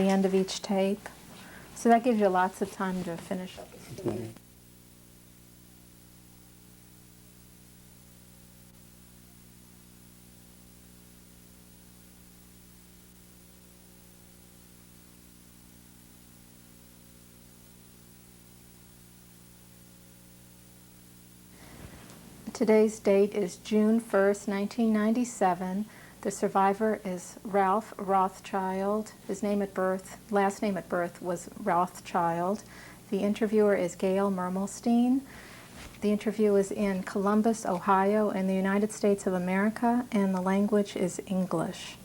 the end of each tape. So that gives you lots of time to finish up the story. Okay. Today's date is June 1st, 1997. The survivor is Ralph Rothschild. His name at birth, last name at birth was Rothschild. The interviewer is Gail Mermelstein. The interview is in Columbus, Ohio, in the United States of America, and the language is English.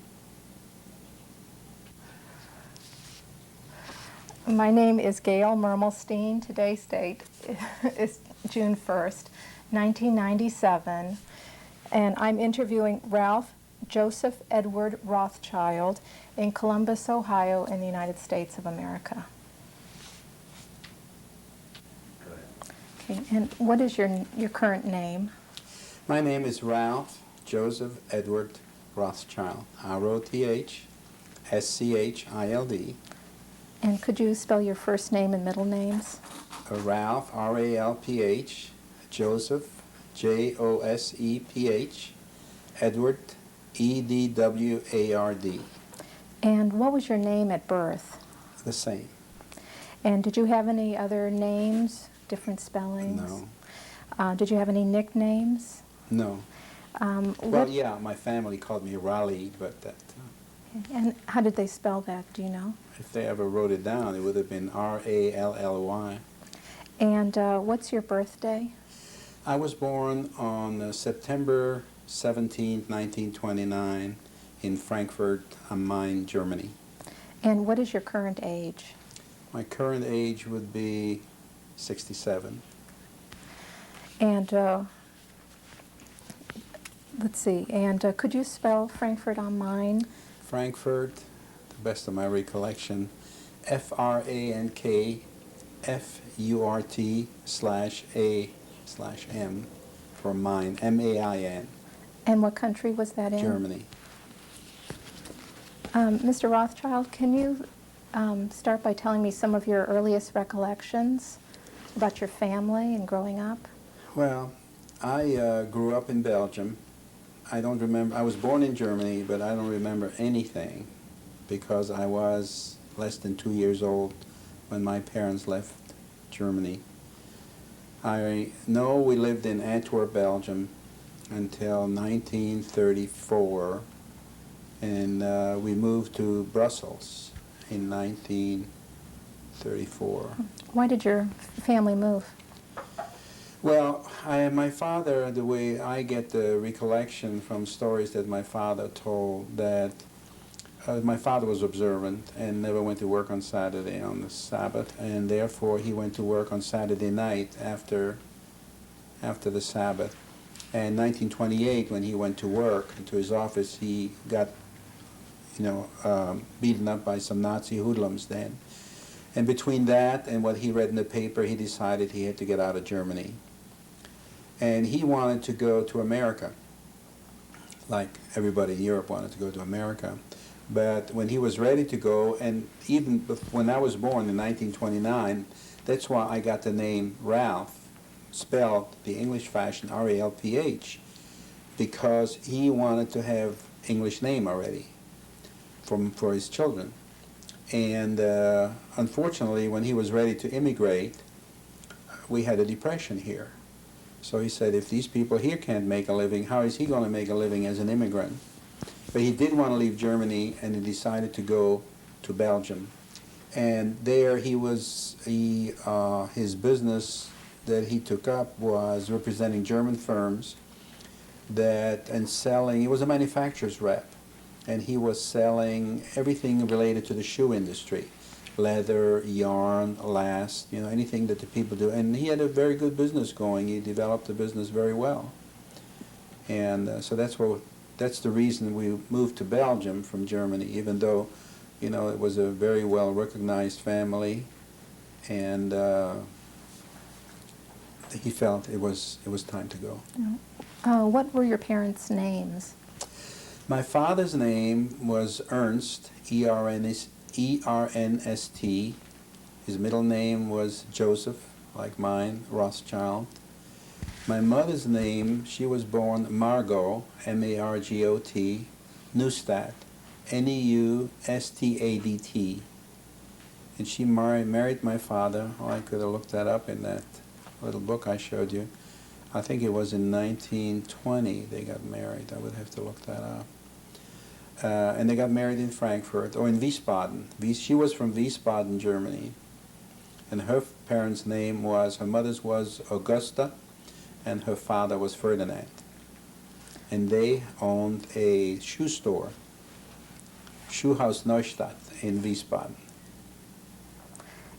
My name is Gail Mermelstein. Today's date is June 1st, 1997, and I'm interviewing Ralph Joseph Edward Rothschild in Columbus, Ohio, in the United States of America. Okay, and what is your current name? My name is Ralph Joseph Edward Rothschild, R-O-T-H-S-C-H-I-L-D. And could you spell your first name and middle names? Ralph, R-A-L-P-H, Joseph, J-O-S-E-P-H, Edward, E-D-W-A-R-D. And what was your name at birth? The same. And did you have any other names, different spellings? No. Did you have any nicknames? No. Well, yeah, my family called me Raleigh, but that... And how did they spell that, do you know? If they ever wrote it down, it would have been R-A-L-L-Y. And what's your birthday? I was born on September 17, 1929, in Frankfurt am Main, Germany. And what is your current age? My current age would be 67. And let's see, and could you spell Frankfurt am Main? Frankfurt, to the best of my recollection, F-R-A-N-K-F-U-R-T/A/M for Main, M-A-I-N. And what country was that in? Germany. Mr. Rothschild, can you start by telling me some of your earliest recollections about your family and growing up? Well, I grew up in Belgium. I don't remember, I was born in Germany, but I don't remember anything because I was less than 2 years old when my parents left Germany. I know we lived in Antwerp, Belgium until 1934, and we moved to Brussels in 1934. Why did your family move? Well, my father, the way I get the recollection from stories that my father told, that my father was observant and never went to work on Saturday on the Sabbath, and therefore he went to work on Saturday night after the Sabbath. And in 1928, when he went to work, into his office, he got, beaten up by some Nazi hoodlums then. And between that and what he read in the paper, he decided he had to get out of Germany. And he wanted to go to America, like everybody in Europe wanted to go to America. But when he was ready to go, and even when I was born in 1929, that's why I got the name Ralph, spelled the English fashion, R-A-L-P-H, because he wanted to have English name already for his children. And unfortunately, when he was ready to immigrate, we had a depression here. So he said, if these people here can't make a living, how is he going to make a living as an immigrant? But he did want to leave Germany, and he decided to go to Belgium. And there his business that he took up was representing German firms and selling. He was a manufacturer's rep, and he was selling everything related to the shoe industry. Leather, yarn, last, anything that the people do. And he had a very good business going. He developed the business very well. And so that's the reason we moved to Belgium from Germany, even though, it was a very well-recognized family. And he felt it was time to go. What were your parents' names? My father's name was Ernst, Ernst. His middle name was Joseph, like mine, Rothschild. My mother's name, she was born Margot, M-A-R-G-O-T, Neustadt, N-E-U-S-T-A-D-T. And she married my father. Oh, I could have looked that up in that little book I showed you. I think it was in 1920 they got married. I would have to look that up. And they got married in Frankfurt, or in Wiesbaden. She was from Wiesbaden, Germany. And her parents' name was, her mother's was Augusta, and her father was Ferdinand. And they owned a shoe store, Schuhhaus Neustadt in Wiesbaden.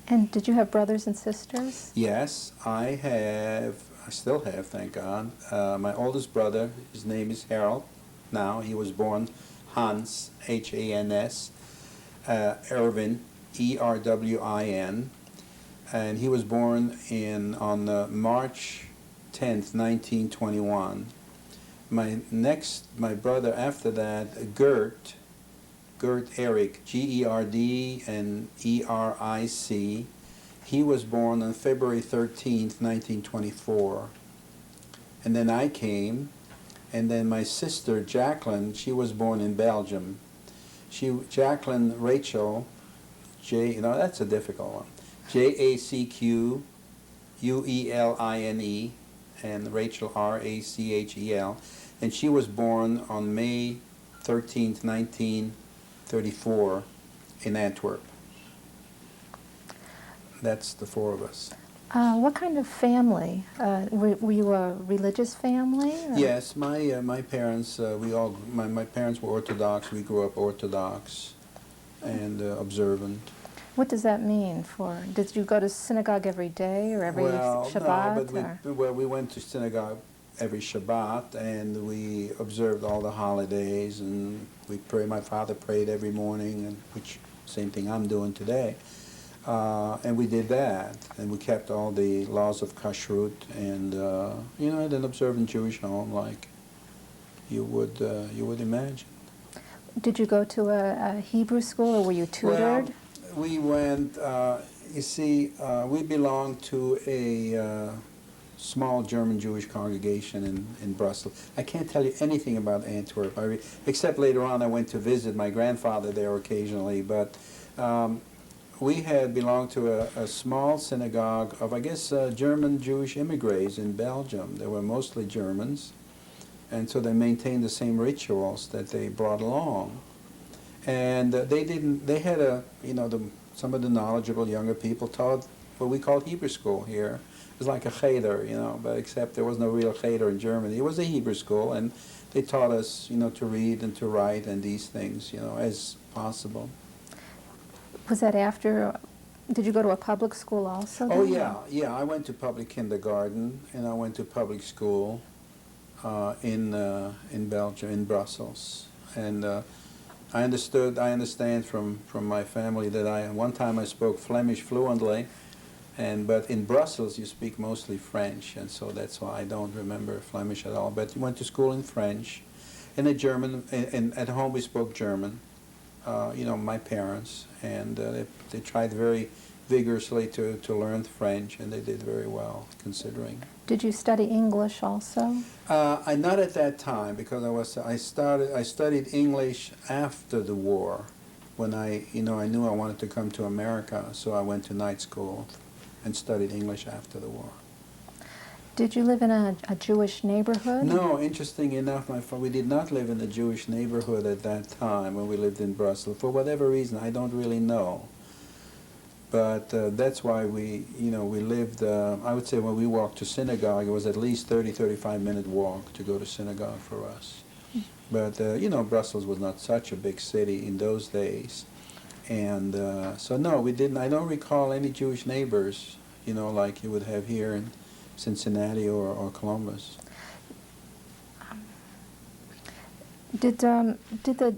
And did you have brothers and sisters? Yes, I still have, thank God. My oldest brother, his name is Harold. Now, he was born Hans, H-A-N-S, Erwin, E-R-W-I-N, and he was born on March 10th, 1921. My brother after that, Gert Eric, G-E-R-D and E-R-I-C. He was born on February 13th, 1924. And then I came, and then my sister, Jacqueline, she was born in Belgium. Jacqueline Rachel, that's a difficult one. J-A-C-Q-U-E-L-I-N-E, and Rachel, R-A-C-H-E-L. And she was born on May 13th, 1934 in Antwerp. That's the four of us. What kind of family? Were you a religious family? Or? Yes, my parents, my parents were Orthodox. We grew up Orthodox and observant. What does that mean? Did you go to synagogue every day or every Shabbat? No, but we went to synagogue every Shabbat, and we observed all the holidays, and we pray. My father prayed every morning, and which same thing I'm doing today. And we did that, and we kept all the laws of kashrut, and had an observant Jewish home like you would imagine. Did you go to a Hebrew school, or were you tutored? Well, we went. We belonged to a small German Jewish congregation in Brussels. I can't tell you anything about Antwerp, except later on I went to visit my grandfather there occasionally, but. We had belonged to a small synagogue of, I guess, German Jewish immigrants in Belgium. They were mostly Germans, and so they maintained the same rituals that they brought along. And they had some of the knowledgeable younger people taught what we call Hebrew school here. It was like a cheder, but except there was no real cheder in Germany. It was a Hebrew school, and they taught us, to read and to write and these things, as possible. Was that after, did you go to a public school also? Oh, yeah. I went to public kindergarten, and I went to public school in Belgium, in Brussels. And I understand from my family that one time I spoke Flemish fluently, but in Brussels you speak mostly French, and so that's why I don't remember Flemish at all. But we went to school in French, and at home we spoke German. My parents, and they tried very vigorously to learn French, and they did very well, considering. Did you study English also? Not at that time, because I studied English after the war, when I knew I wanted to come to America, so I went to night school and studied English after the war. Did you live in a Jewish neighborhood? No, interesting enough, we did not live in a Jewish neighborhood at that time when we lived in Brussels. For whatever reason, I don't really know. But that's why we lived, I would say when we walked to synagogue, it was at least 35-minute walk to go to synagogue for us. But, Brussels was not such a big city in those days. And so, no, we didn't. I don't recall any Jewish neighbors, like you would have here in Cincinnati or Columbus. Did the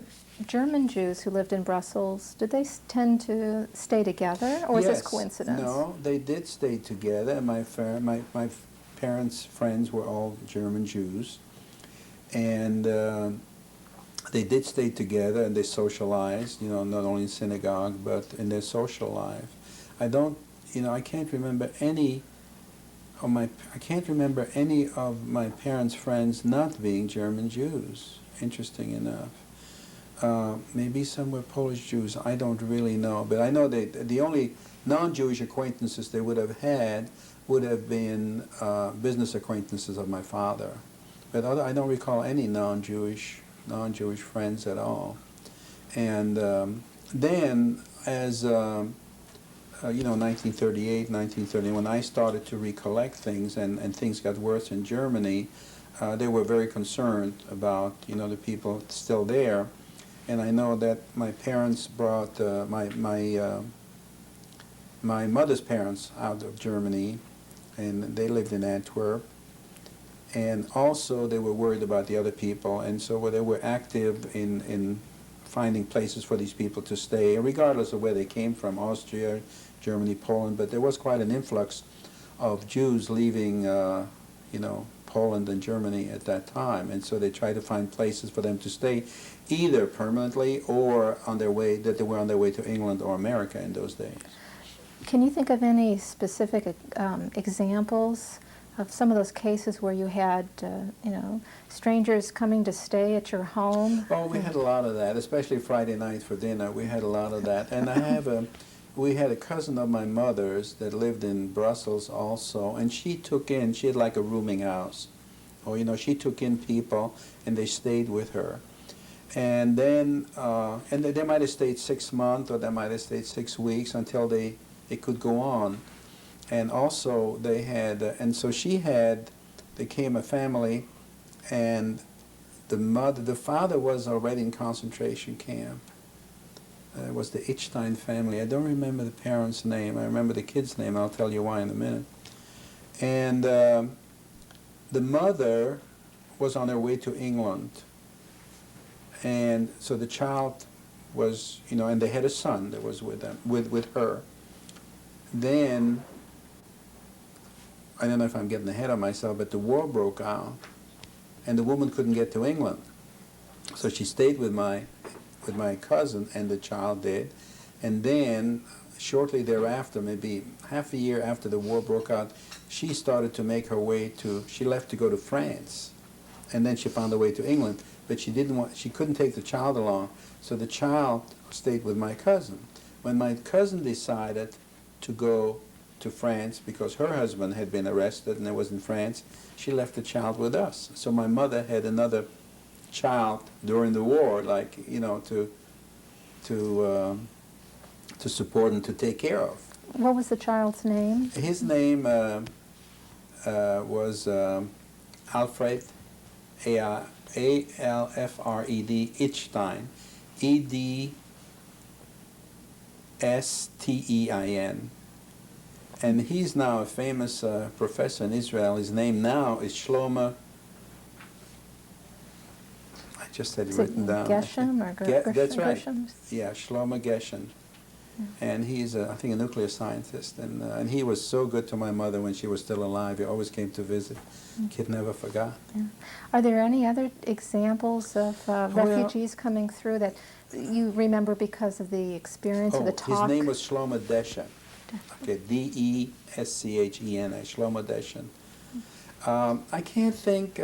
German Jews who lived in Brussels, did they tend to stay together, or was this coincidence? No, they did stay together. My parents' friends were all German Jews, and they did stay together and they socialized, not only in synagogue, but in their social life. I can't remember any of my parents' friends not being German Jews, interesting enough. Maybe some were Polish Jews, I don't really know. But I know the only non-Jewish acquaintances they would have had would have been business acquaintances of my father. But I don't recall any non-Jewish friends at all. And then, as 1938, 1930, when I started to recollect things and things got worse in Germany, they were very concerned about the people still there. And I know that my parents brought my mother's parents out of Germany, and they lived in Antwerp. And also they were worried about the other people, and so they were active in finding places for these people to stay, regardless of where they came from, Austria, Germany, Poland. But there was quite an influx of Jews leaving, Poland and Germany at that time, and so they tried to find places for them to stay, either permanently or that they were on their way to England or America in those days. Can you think of any specific examples of some of those cases where you had, strangers coming to stay at your home? Oh, we had a lot of that, especially Friday night for dinner. We had a lot of that. And we had a cousin of my mother's that lived in Brussels also, and she had like a rooming house. She took in people, and they stayed with her. And then, they might have stayed 6 months, or they might have stayed 6 weeks until they could go on. And also they had, and so became a family, and the father was already in concentration camp. It was the Ichstein family. I don't remember the parents' name. I remember the kid's name. I'll tell you why in a minute. And the mother was on her way to England. And so the child was, and they had a son that was with them, with her. Then, I don't know if I'm getting ahead of myself, but the war broke out, and the woman couldn't get to England. So she stayed with my cousin, and the child did. And then, shortly thereafter, maybe half a year after the war broke out, she started to make her way she left to go to France. And then she found her way to England, but she couldn't take the child along, so the child stayed with my cousin. When my cousin decided to go to France because her husband had been arrested and it was in France, she left the child with us. So my mother had another child during the war, to support and to take care of. What was the child's name? His name was Alfred, A-L-F-R-E-D, Ichstein, E-D-S-T-E-I-N. And he's now a famous professor in Israel. His name now is Shlomo. I just had it written down. Geshem or That's right. Geshem? Yeah, Shlomo Geshem. And he's, I think, a nuclear scientist. And he was so good to my mother when she was still alive. He always came to visit. Kid never forgot. Yeah. Are there any other examples of refugees coming through that you remember because of the experience or the talk? His name was Shlomo Deshen. Okay, D-E-S-C-H-E-N, Shlomo Deshen. I can't think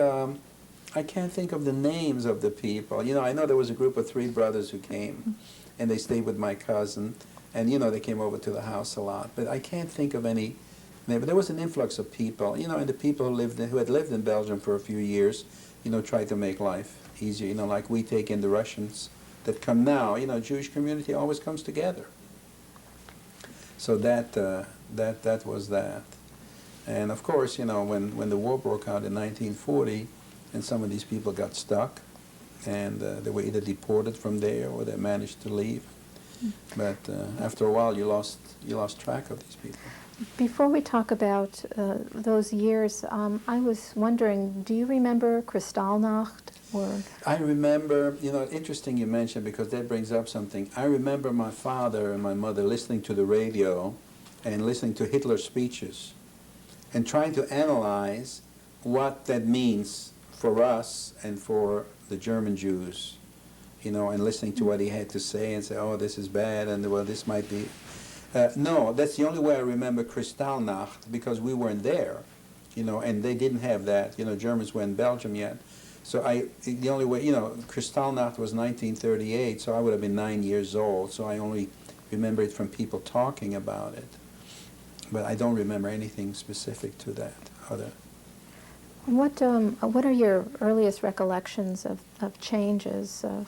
of the names of the people. I know there was a group of 3 brothers who came, and they stayed with my cousin, and they came over to the house a lot. But I can't think of any. But there was an influx of people, and the people who had lived in Belgium for a few years, tried to make life easier. Like we take in the Russians that come now. Jewish community always comes together. So that was that. And of course, when the war broke out in 1940, and some of these people got stuck, and they were either deported from there or they managed to leave. But after a while, you lost track of these people. Before we talk about those years, I was wondering, do you remember Kristallnacht? I remember, interesting you mentioned, because that brings up something. I remember my father and my mother listening to the radio and listening to Hitler's speeches and trying to analyze what that means for us and for the German Jews. and listening to what he had to say and say, oh, this is bad, and well, this might be. No, that's the only way I remember Kristallnacht, because we weren't there, and they didn't have that. Germans were in Belgium yet. So the only way, Kristallnacht was 1938, so I would have been 9 years old, so I only remember it from people talking about it. But I don't remember anything specific to that other. What are your earliest recollections of changes of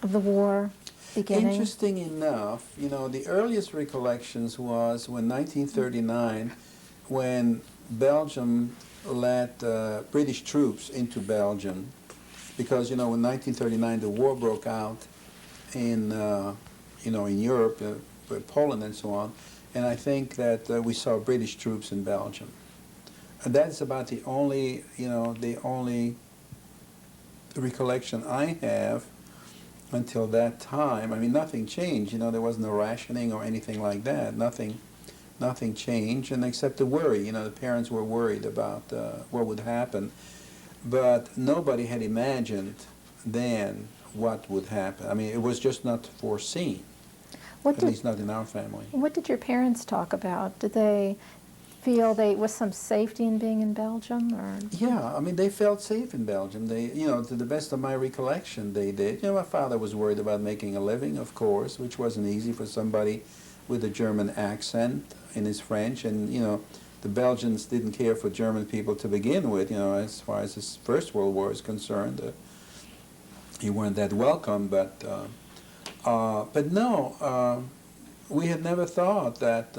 the war beginning? Interesting enough, the earliest recollections was when 1939, when Belgium let British troops into Belgium, because in 1939 the war broke out in in Europe, Poland and so on, and I think that we saw British troops in Belgium. And that's about the only recollection I have until that time. I mean, nothing changed. There was no rationing or anything like that. Nothing changed, and except the worry. The parents were worried about what would happen, but nobody had imagined then what would happen. I mean, it was just not foreseen. At least not in our family. What did your parents talk about? Did they feel there was some safety in being in Belgium, or? Yeah, I mean, they felt safe in Belgium. They, to the best of my recollection, they did. My father was worried about making a living, of course, which wasn't easy for somebody with a German accent in his French, and the Belgians didn't care for German people to begin with. As far as the First World War is concerned, you weren't that welcome. But no, we had never thought that.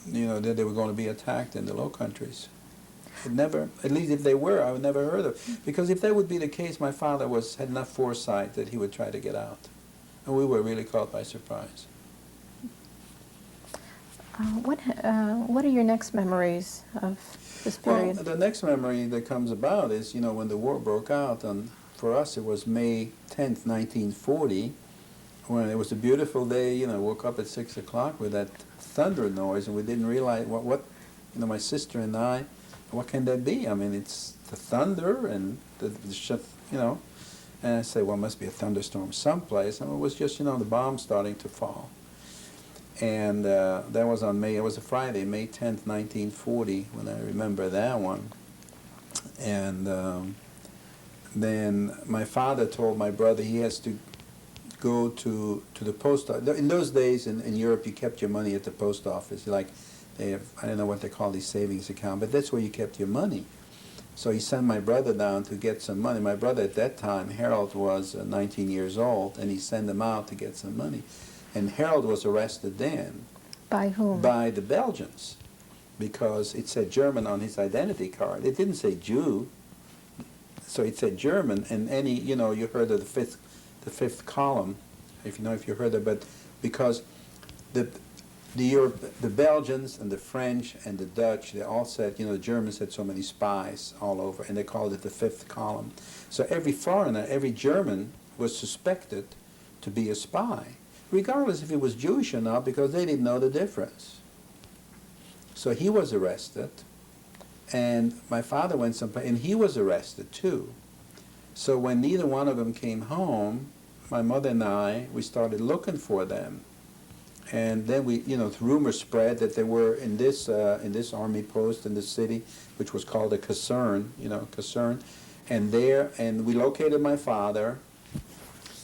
That they were going to be attacked in the Low Countries. It never, at least if they were, I would never heard of. Because if that would be the case, my father had enough foresight that he would try to get out. And we were really caught by surprise. What are your next memories of this period? Well, the next memory that comes about is, when the war broke out, and for us it was May 10th, 1940, when it was a beautiful day, woke up at 6 o'clock with that thunder noise, and we didn't realize what my sister and I, what can that be? I mean, it's the thunder and and I say, well, it must be a thunderstorm someplace, and it was just, the bombs starting to fall. And that was on it was a Friday, May 10th, 1940, when I remember that one. And then my father told my brother he has to go to the post office. In those days in Europe, you kept your money at the post office. Like they have, I don't know what they call these savings account, but that's where you kept your money. So he sent my brother down to get some money. My brother at that time, Harold, was 19 years old, and he sent him out to get some money. And Harold was arrested then. By whom? By the Belgians, because it said German on his identity card. It didn't say Jew, so it said German. And you heard of the fifth column, if you heard of it, but because the Belgians and the French and the Dutch, they all said, the Germans had so many spies all over, and they called it the fifth column. So every foreigner, every German was suspected to be a spy, regardless if he was Jewish or not, because they didn't know the difference. So he was arrested, and my father went someplace, and he was arrested too. So when neither one of them came home, my mother and I, we started looking for them. And then the rumor spread that they were in this army post in the city, which was called a caserne, caserne. And we located my father,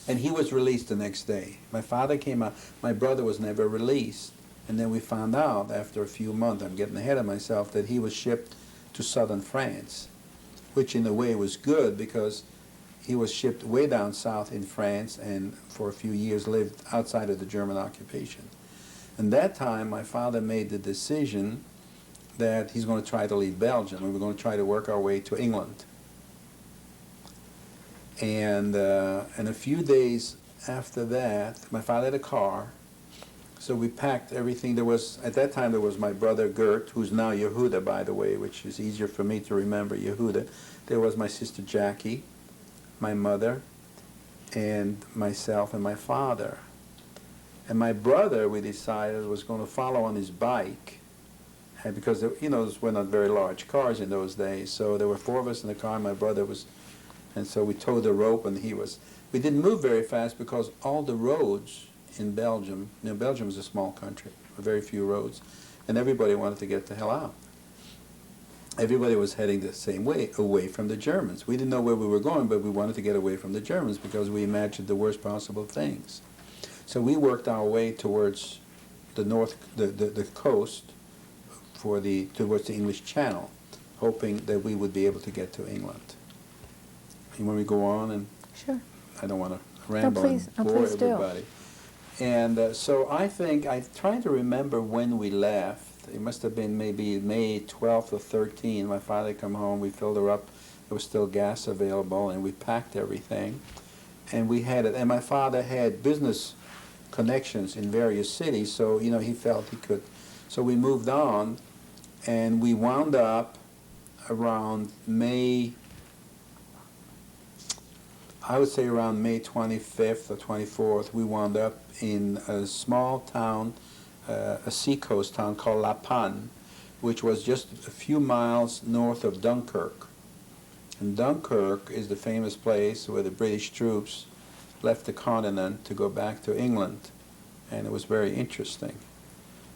and he was released the next day. My father came out. My brother was never released. And then we found out after a few months, I'm getting ahead of myself, that he was shipped to southern France, which in a way was good because he was shipped way down south in France and for a few years lived outside of the German occupation. And that time, my father made the decision that he's going to try to leave Belgium, and we're going to try to work our way to England. And a few days after that, my father had a car, so we packed everything. At that time, there was my brother Gert, who's now Yehuda, by the way, which is easier for me to remember, Yehuda. There was my sister Jackie, my mother, and myself and my father. And my brother, we decided, was going to follow on his bike, and because those were not very large cars in those days, so there were four of us in the car, and my brother was And so we towed the rope, and we didn't move very fast because all the roads in Belgium, Belgium is a small country, very few roads, and everybody wanted to get the hell out. Everybody was heading the same way, away from the Germans. We didn't know where we were going, but we wanted to get away from the Germans because we imagined the worst possible things. So we worked our way towards the the coast, towards the English Channel, hoping that we would be able to get to England. And when we go on, and Sure. I don't want to ramble and bore please do. everybody. And so I think, I'm trying to remember when we left. It must have been maybe May 12th or 13th. My father come home, we filled her up. There was still gas available, and we packed everything. And we had it. And my father had business connections in various cities, so, he felt he could. So we moved on, and we wound up around May 25th or 24th, we wound up in a small town, a seacoast town called La Panne, which was just a few miles north of Dunkirk. And Dunkirk is the famous place where the British troops left the continent to go back to England, and it was very interesting.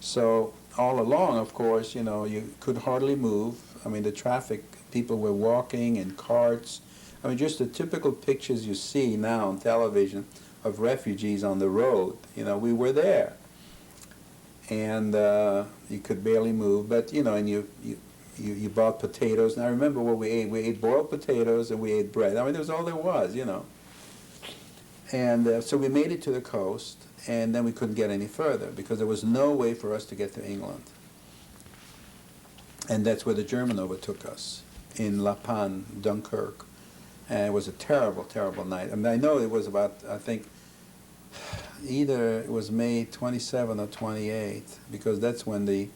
So all along, of course, you could hardly move. I mean, the traffic, people were walking in carts. I mean, just the typical pictures you see now on television of refugees on the road. We were there. And you could barely move, but, and you bought potatoes. And I remember what we ate. We ate boiled potatoes and we ate bread. I mean, that was all there was, And so we made it to the coast, and then we couldn't get any further because there was no way for us to get to England. And that's where the German overtook us, in La Panne, Dunkirk. And it was a terrible, terrible night. I mean, I know it was about, I think, either it was May 27 or 28, because that's when the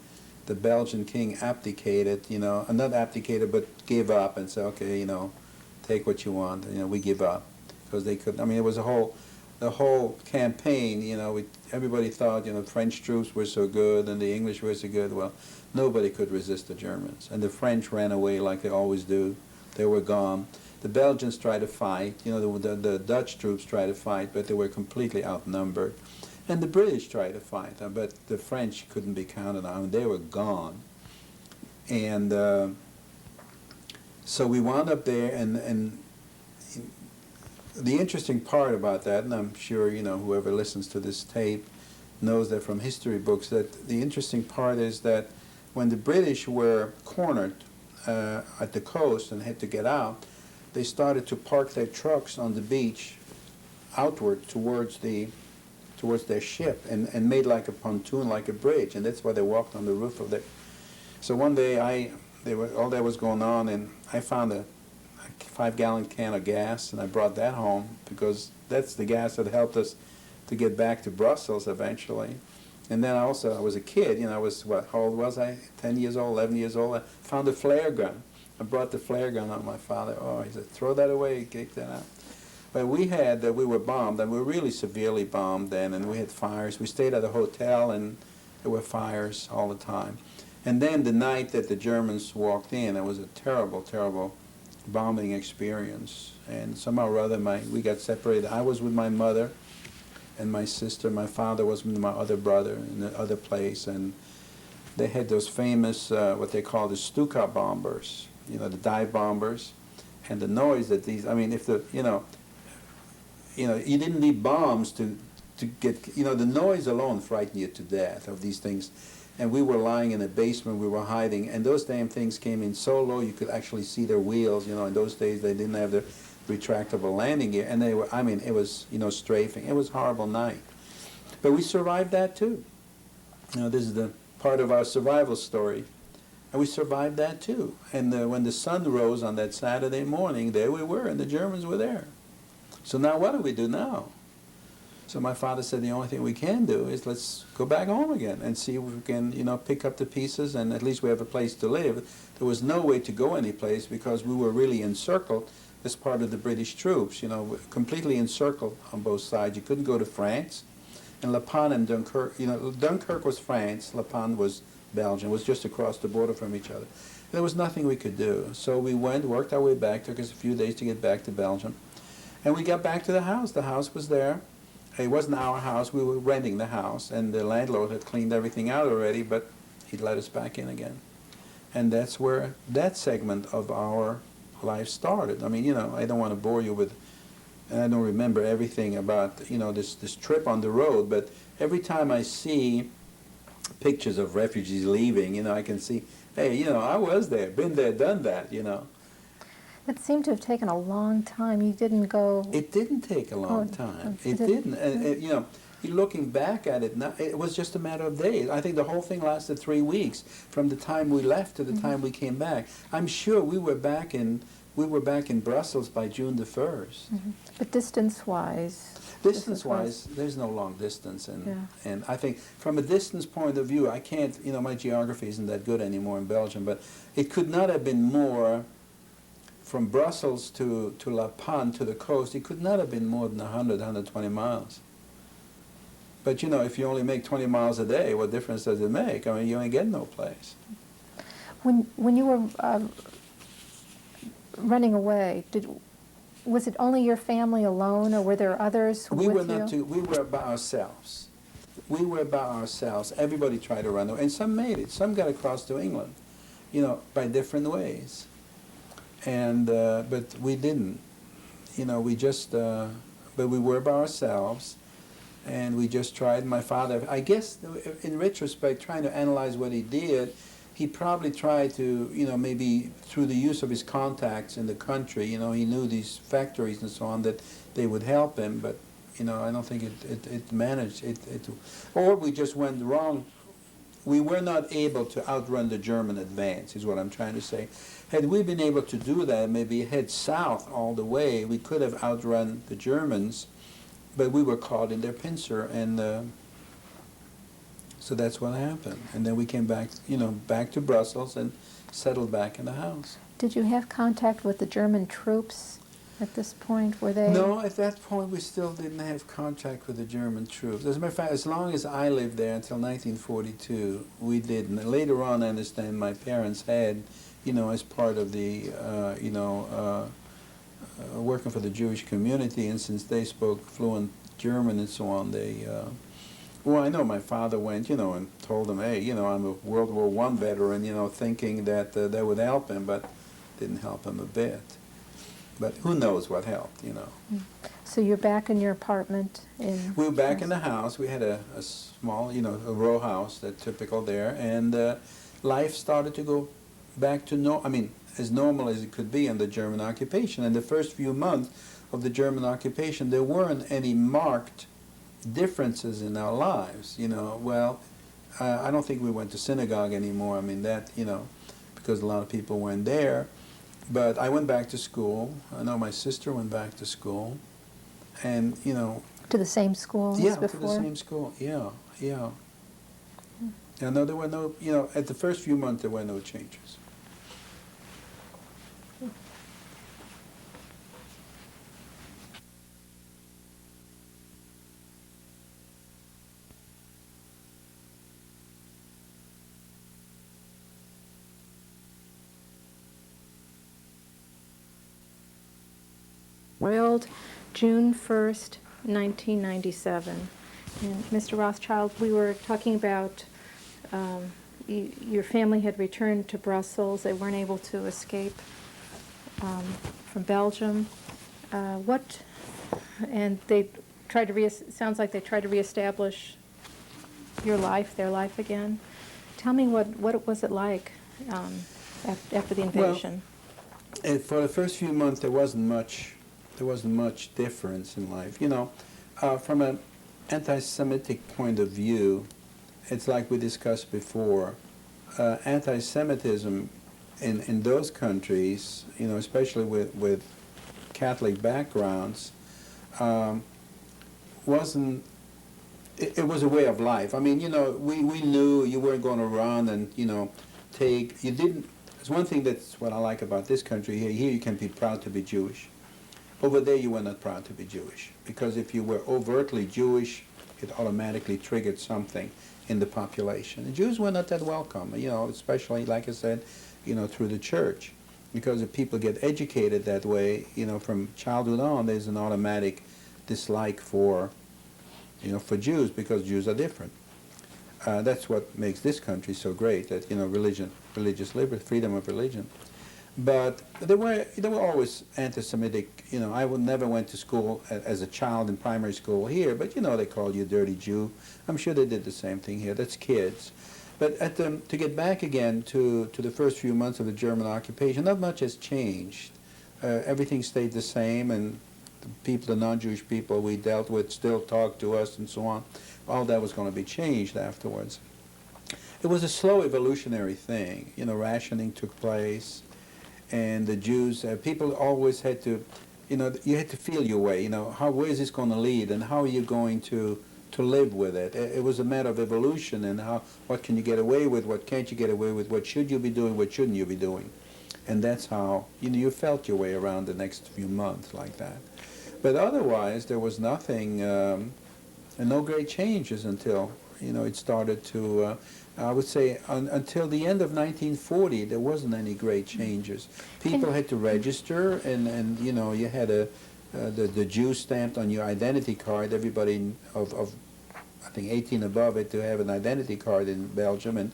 Belgian king abdicated, not abdicated, but gave up and said, okay, take what you want, we give up. Because they could, I mean, it was the whole campaign, everybody thought, French troops were so good and the English were so good. Well, nobody could resist the Germans. And the French ran away like they always do. They were gone. The Belgians tried to fight, the Dutch troops tried to fight, but they were completely outnumbered. And the British tried to fight, but the French couldn't be counted on. They were gone. And so we wound up there, and the interesting part about that, and I'm sure, whoever listens to this tape knows that from history books, that the interesting part is that when the British were cornered at the coast and had to get out, they started to park their trucks on the beach outward towards their ship and made like a pontoon, like a bridge, and that's why they walked on the roof of their. So one day all that was going on, and I found a 5-gallon can of gas, and I brought that home because that's the gas that helped us to get back to Brussels eventually. And then I was a kid, I was, how old was I? 10 years old, 11 years old. I found a flare gun. I brought the flare gun on my father. Oh, he said, throw that away, kick that out. But we were bombed, and we were really severely bombed then, and we had fires. We stayed at a hotel, and there were fires all the time. And then the night that the Germans walked in, it was a terrible, terrible bombing experience. And somehow or other, we got separated. I was with my mother and my sister. My father was with my other brother in the other place, and they had those famous, what they call the Stuka bombers, the dive bombers, and the noise that these, I mean, if you didn't need bombs to get, the noise alone frightened you to death of these things. And we were lying in a basement, we were hiding, and those damn things came in so low you could actually see their wheels. In those days they didn't have the retractable landing gear, and they were, I mean, it was, strafing. It was a horrible night. But we survived that too. This is the part of our survival story. And we survived that too. And when the sun rose on that Saturday morning, there we were, and the Germans were there. So now what do we do now? So my father said the only thing we can do is let's go back home again and see if we can, pick up the pieces, and at least we have a place to live. There was no way to go anyplace because we were really encircled as part of the British troops, completely encircled on both sides. You couldn't go to France. And La Panne and Dunkirk, Dunkirk was France, La Panne was Belgium. It was just across the border from each other. There was nothing we could do. So we went, worked our way back, took us a few days to get back to Belgium. And we got back to the house. The house was there. It wasn't our house. We were renting the house, and the landlord had cleaned everything out already, but he'd let us back in again. And that's where that segment of our life started. I mean, you know, I don't want to bore you with, and I don't remember everything about, you know, this trip on the road, but every time I see pictures of refugees leaving, you know, I can see, hey, you know, I was there, been there, done that, you know. It seemed to have taken a long time. You didn't go... It didn't take a long time. It didn't. And, you know, looking back at it now, it was just a matter of days. I think the whole thing lasted 3 weeks from the time we left to the time we came back. I'm sure we were back in Brussels by June the 1st. But distance-wise... Distance-wise, there's no long distance, and I think from a distance point of view, I can't, you know, my geography isn't that good anymore in Belgium, but it could not have been more, from Brussels to La Panne, to the coast, it could not have been more than 100, 120 miles. But, you know, if you only make 20 miles a day, what difference does it make? I mean, you ain't getting no place. When you were running away, was it only your family alone, or were there others with you? We were by ourselves. We were by ourselves. Everybody tried to run away, and some made it. Some got across to England, you know, by different ways. And but we didn't. You know, we just. But we were by ourselves, and we just tried. My father, I guess, in retrospect, trying to analyze what he did, he probably tried to, you know, maybe through the use of his contacts in the country, you know, he knew these factories and so on, that they would help him, but, you know, I don't think it managed. Or we just went wrong. We were not able to outrun the German advance, is what I'm trying to say. Had we been able to do that, maybe head south all the way, we could have outrun the Germans, but we were caught in their pincer, and so that's what happened. And then we came back, you know, back to Brussels and settled back in the house. Did you have contact with the German troops at this point? Were they... No, at that point we still didn't have contact with the German troops. As a matter of fact, as long as I lived there until 1942, we didn't. And later on, I understand my parents had, you know, as part of the, working for the Jewish community, and since they spoke fluent German and so on, they... Well, I know my father went, you know, and told him, hey, you know, I'm a World War I veteran, you know, thinking that that would help him, but didn't help him a bit. But who knows what helped, you know. So you're back in your apartment in... We were back in the house. We had a small, you know, a row house, that's typical there, and life started to go back to, as normal as it could be under German occupation. In the first few months of the German occupation, there weren't any marked differences in our lives, you know. Well, I don't think we went to synagogue anymore. I mean, that, you know, because a lot of people weren't there. But I went back to school. I know my sister went back to school, and, you know. To the same school as before? Yeah, to the same school. Yeah. And no, there were no, you know, at the first few months there were no changes. World, June 1st, 1997. And Mr. Rothschild, we were talking about your family had returned to Brussels. They weren't able to escape from Belgium. And they tried to, sounds like they tried to reestablish your life, their life again. Tell me what was it like after the invasion? Well, for the first few months there wasn't much difference in life. You know, from an anti-Semitic point of view, it's like we discussed before. Anti-Semitism in those countries, you know, especially with Catholic backgrounds, wasn't. It was a way of life. I mean, you know, we knew you weren't going to run and, you know, you didn't. There's one thing that's what I like about this country here. Here you can be proud to be Jewish. Over there, you were not proud to be Jewish, because if you were overtly Jewish, it automatically triggered something in the population. The Jews were not that welcome, you know, especially, like I said, through the church. Because if people get educated that way, from childhood on, there's an automatic dislike for Jews, because Jews are different. That's what makes this country so great, that, religious liberty, freedom of religion. But there were always anti-Semitic, I never went to school as a child in primary school here, but they called you a dirty Jew. I'm sure they did the same thing here. That's kids. But to get back again to the first few months of the German occupation, not much has changed. Everything stayed the same, and the non-Jewish people we dealt with still talked to us and so on. All that was going to be changed afterwards. It was a slow evolutionary thing. Rationing took place, and the Jews, people always had to, you had to feel your way. Where is this going to lead, and how are you going to live with it? It was a matter of evolution, and what can you get away with, what can't you get away with, what should you be doing, what shouldn't you be doing. And that's how, you felt your way around the next few months like that. But otherwise, there was nothing, and no great changes until, it started to, I would say, until the end of 1940, there wasn't any great changes. People had to register, and you had the Jew stamped on your identity card. Everybody of I think 18 above had to have an identity card in Belgium, and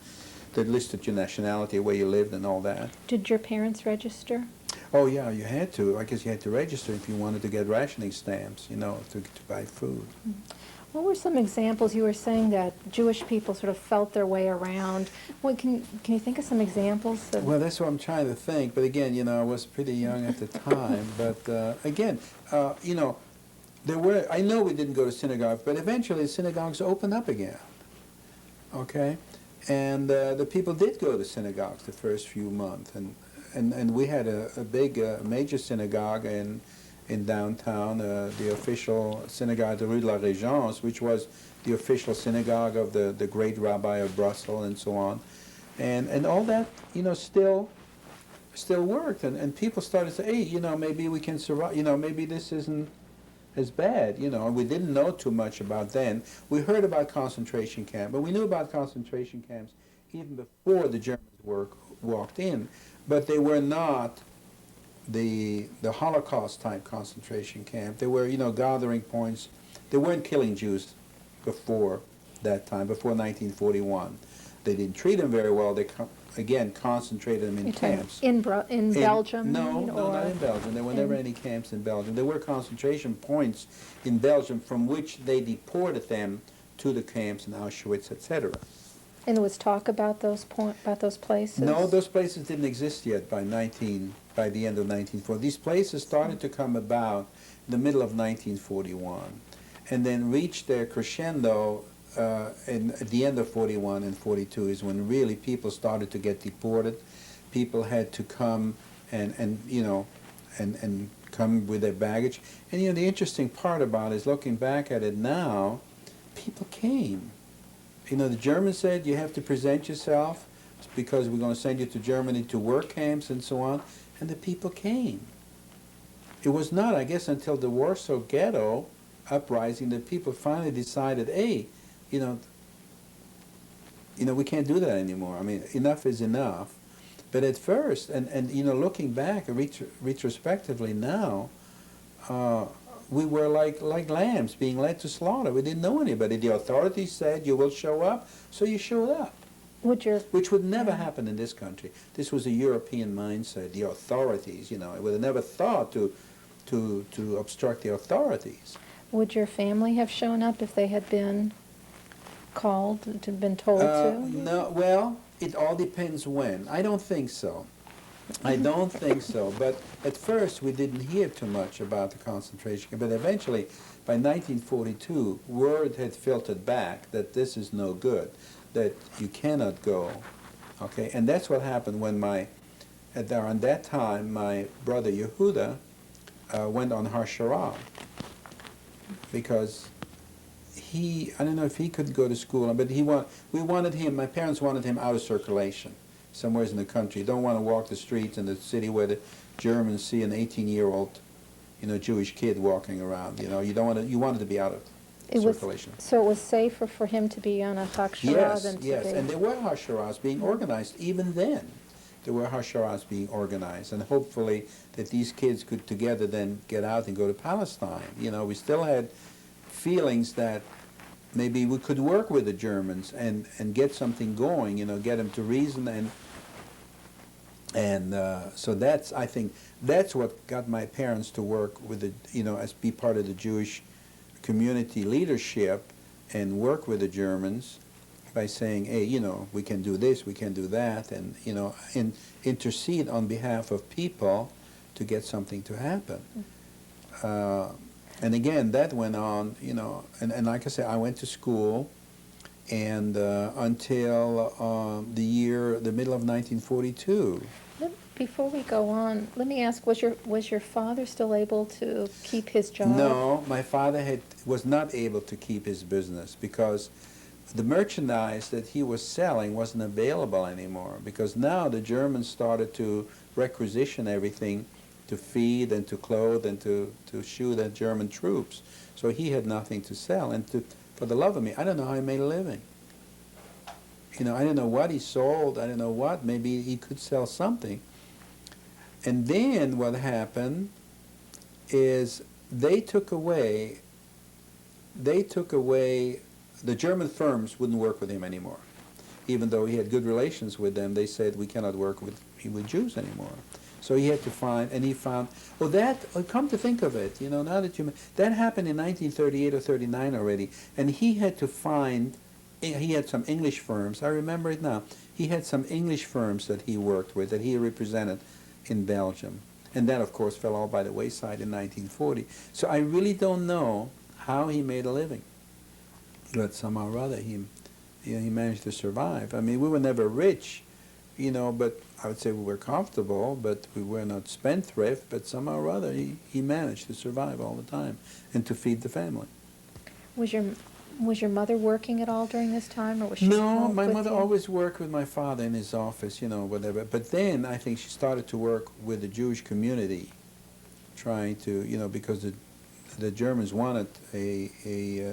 they listed your nationality, where you lived, and all that. Did your parents register? Oh yeah, you had to. I guess you had to register if you wanted to get rationing stamps, to buy food. What were some examples? You were saying that Jewish people sort of felt their way around. Can you think of some examples? Well, that's what I'm trying to think. But again, I was pretty young at the time. But again, there were. I know we didn't go to synagogue, but eventually synagogues opened up again. Okay, and the people did go to synagogues the first few months, and we had a big major synagogue in downtown, the official synagogue de Rue de la Régence, which was the official synagogue of the great rabbi of Brussels and so on. And all that, still worked. And people started to say, hey, maybe we can survive, maybe this isn't as bad, We didn't know too much about then. We heard about concentration camps, but we knew about concentration camps even before the Germans walked in. But they were not the Holocaust-type concentration camp. They were, gathering points. They weren't killing Jews before that time, before 1941. They didn't treat them very well. They, again, concentrated them in camps. In Belgium? No, not in Belgium. There were never any camps in Belgium. There were concentration points in Belgium from which they deported them to the camps in Auschwitz, etc. And there was talk about those places? No, those places didn't exist yet by the end of 1940. These places started to come about in the middle of 1941, and then reached their crescendo at the end of 41 and 42 is when really people started to get deported. People had to come and come with their baggage. And the interesting part about it is, looking back at it now, people came. The Germans said, you have to present yourself because we're going to send you to Germany to work camps and so on. And the people came. It was not, I guess, until the Warsaw Ghetto uprising that people finally decided, hey, we can't do that anymore. I mean, enough is enough. But at first, and looking back retrospectively now, we were like lambs being led to slaughter. We didn't know anybody. The authorities said, you will show up, so you showed up. Which would never happen in this country. This was a European mindset. The authorities, it would have never thought to obstruct the authorities. Would your family have shown up if they had been called, been told to? No, well, it all depends when. I don't think so. I don't think so, but at first we didn't hear too much about the concentration camp, but eventually, by 1942, word had filtered back that this is no good, that you cannot go, okay? And that's what happened when around that time, my brother Yehuda went on Harshara, because I don't know if he could go to school, but my parents wanted him out of circulation, somewhere in the country. You don't want to walk the streets in the city where the Germans see an 18-year-old, Jewish kid walking around. You wanted to be out of circulation. So it was safer for him to be on a Hakshara than to be... Yes, and there were Haksharas being organized even then. there were Hasharas being organized, and hopefully that these kids could together then get out and go to Palestine. You know, we still had feelings that maybe we could work with the Germans and get something going, you know, get them to reason, and so that's, I think, that's what got my parents to work with the, you know, as be part of the Jewish community leadership and work with the Germans by saying, hey, you know, we can do this, we can do that, and, you know, and intercede on behalf of people to get something to happen. And again, that went on, you know, and like I said, I went to school, and until the middle of 1942. Before we go on, let me ask, was your father still able to keep his job? No, my father was not able to keep his business because the merchandise that he was selling wasn't available anymore, because now the Germans started to requisition everything to feed and to clothe and to shoot at German troops. So he had nothing to sell, and for the love of me, I don't know how he made a living. You know, I don't know what he sold, I don't know what, maybe he could sell something. And then what happened is they took away, the German firms wouldn't work with him anymore. Even though he had good relations with them, they said, we cannot work with Jews anymore. So he had to find, and he found, come to think of it, you know, now that that happened in 1938 or 39 already, and he had to find, he had some English firms, I remember it now, he had some English firms that he worked with, that he represented in Belgium. And that, of course, fell all by the wayside in 1940. So I really don't know how he made a living. But somehow or other, he managed to survive. I mean, we were never rich, you know, but I would say we were comfortable, but we were not spendthrift, but somehow or other, he managed to survive all the time and to feed the family. Was your mother working at all during this time, or was she No, my mother you? always worked with my father in his office, you know, whatever. But then I think she started to work with the Jewish community, trying to, you know, because the Germans wanted a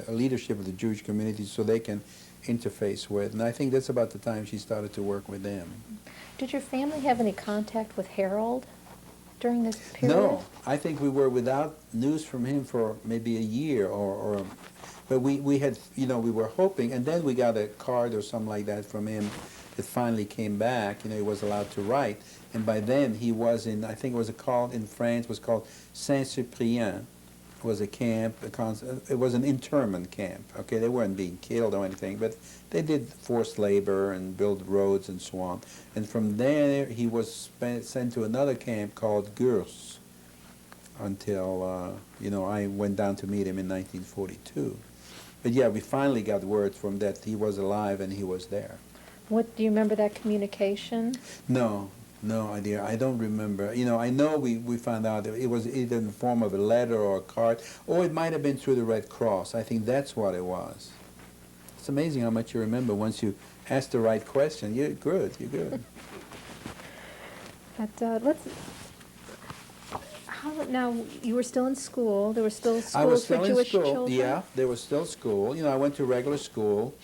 leadership of the Jewish community so they can interface with. And I think that's about the time she started to work with them. Did your family have any contact with Harold during this period? No, I think we were without news from him for maybe a year but we had, you know, we were hoping, and then we got a card or something like that from him that finally came back. You know, he was allowed to write, and by then he was in, I think it was in France, was called Saint-Cyprien. It was a camp, it was an internment camp. Okay, they weren't being killed or anything, but they did forced labor and build roads and so on. And from there he was sent to another camp called Gurs until, you know, I went down to meet him in 1942. But yeah, we finally got word from that he was alive and he was there. What, do you remember that communication? No idea. I don't remember. You know, I know we found out that it was either in the form of a letter or a card, or it might have been through the Red Cross. I think that's what it was. It's amazing how much you remember once you ask the right question. You're good. But now, you were still in school. There were still schools for Jewish children? Yeah, there was still school. You know, I went to regular school,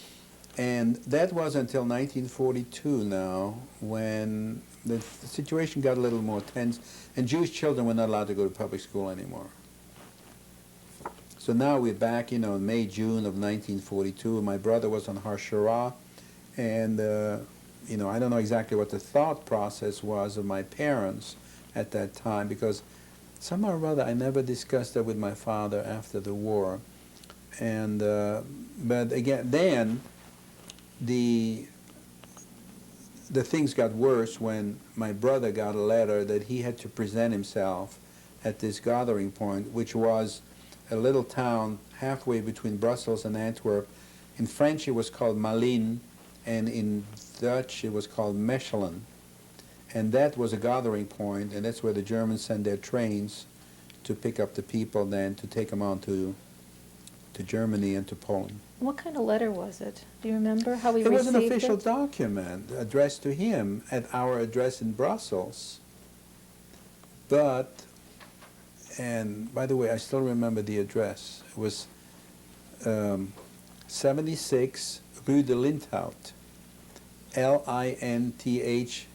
and that was until 1942 now, when the situation got a little more tense, and Jewish children were not allowed to go to public school anymore. So now we're back, you know, in May, June of 1942. My brother was on Har Shara, and, you know, I don't know exactly what the thought process was of my parents at that time, because somehow or other I never discussed that with my father after the war. And, but again, then the things got worse when my brother got a letter that he had to present himself at this gathering point, which was a little town halfway between Brussels and Antwerp. In French it was called Malines, and in Dutch it was called Mechelen. And that was a gathering point, and that's where the Germans sent their trains to pick up the people then to take them on to Germany and to Poland. What kind of letter was it? Do you remember how we received it? It was an official document addressed to him at our address in Brussels. But, and by the way, I still remember the address. It was 76 Rue de Linthout, Linthout,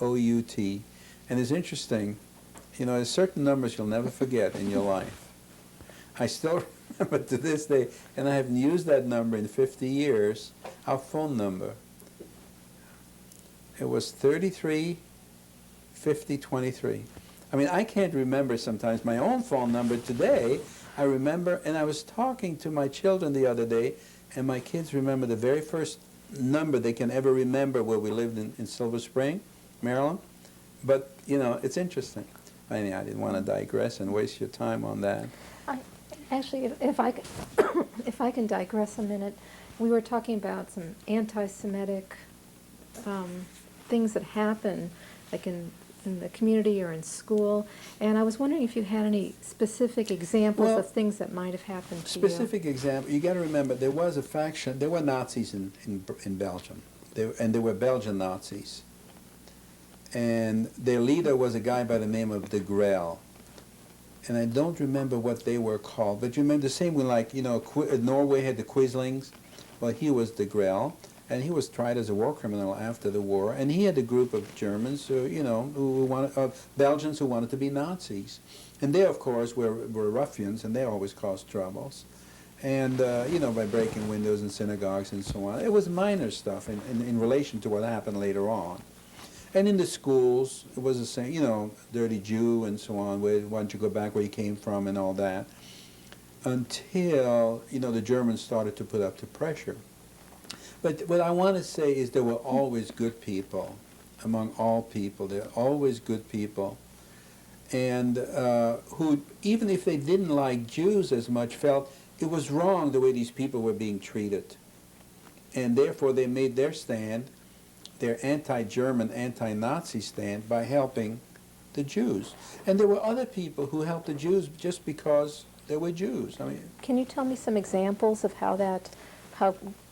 O-U-T. And it's interesting, you know, there's certain numbers you'll never forget in your life. I still remember to this day, and I haven't used that number in 50 years, our phone number. It was 335023. I mean, I can't remember sometimes my own phone number today. I remember, and I was talking to my children the other day, and my kids remember the very first number they can ever remember where we lived in Silver Spring, Maryland. But, you know, it's interesting. Anyhow, I didn't want to digress and waste your time on that. Actually, if I, if I can digress a minute, we were talking about some anti-Semitic things that happen, like in the community or in school, and I was wondering if you had any specific examples of things that might have happened to you. Specific example, you got to remember, there was a faction, there were Nazis in Belgium, and there were Belgian Nazis. And their leader was a guy by the name of de Grelle. And I don't remember what they were called, but you remember the same way, like, you know, Norway had the Quislings. Well, he was de Grelle, and he was tried as a war criminal after the war, and he had a group of Germans, you know, who wanted, Belgians who wanted to be Nazis. And they, of course, were ruffians, and they always caused troubles. And, you know, by breaking windows in synagogues and so on. It was minor stuff in relation to what happened later on. And in the schools, it was the same, you know, dirty Jew and so on, why don't you go back where you came from and all that, until, you know, the Germans started to put up the pressure. But what I want to say is there were always good people among all people. There are always good people. And who, even if they didn't like Jews as much, felt it was wrong the way these people were being treated. And therefore they made their stand, their anti-German, anti-Nazi stand, by helping the Jews. And there were other people who helped the Jews just because they were Jews. I mean, can you tell me some examples of how there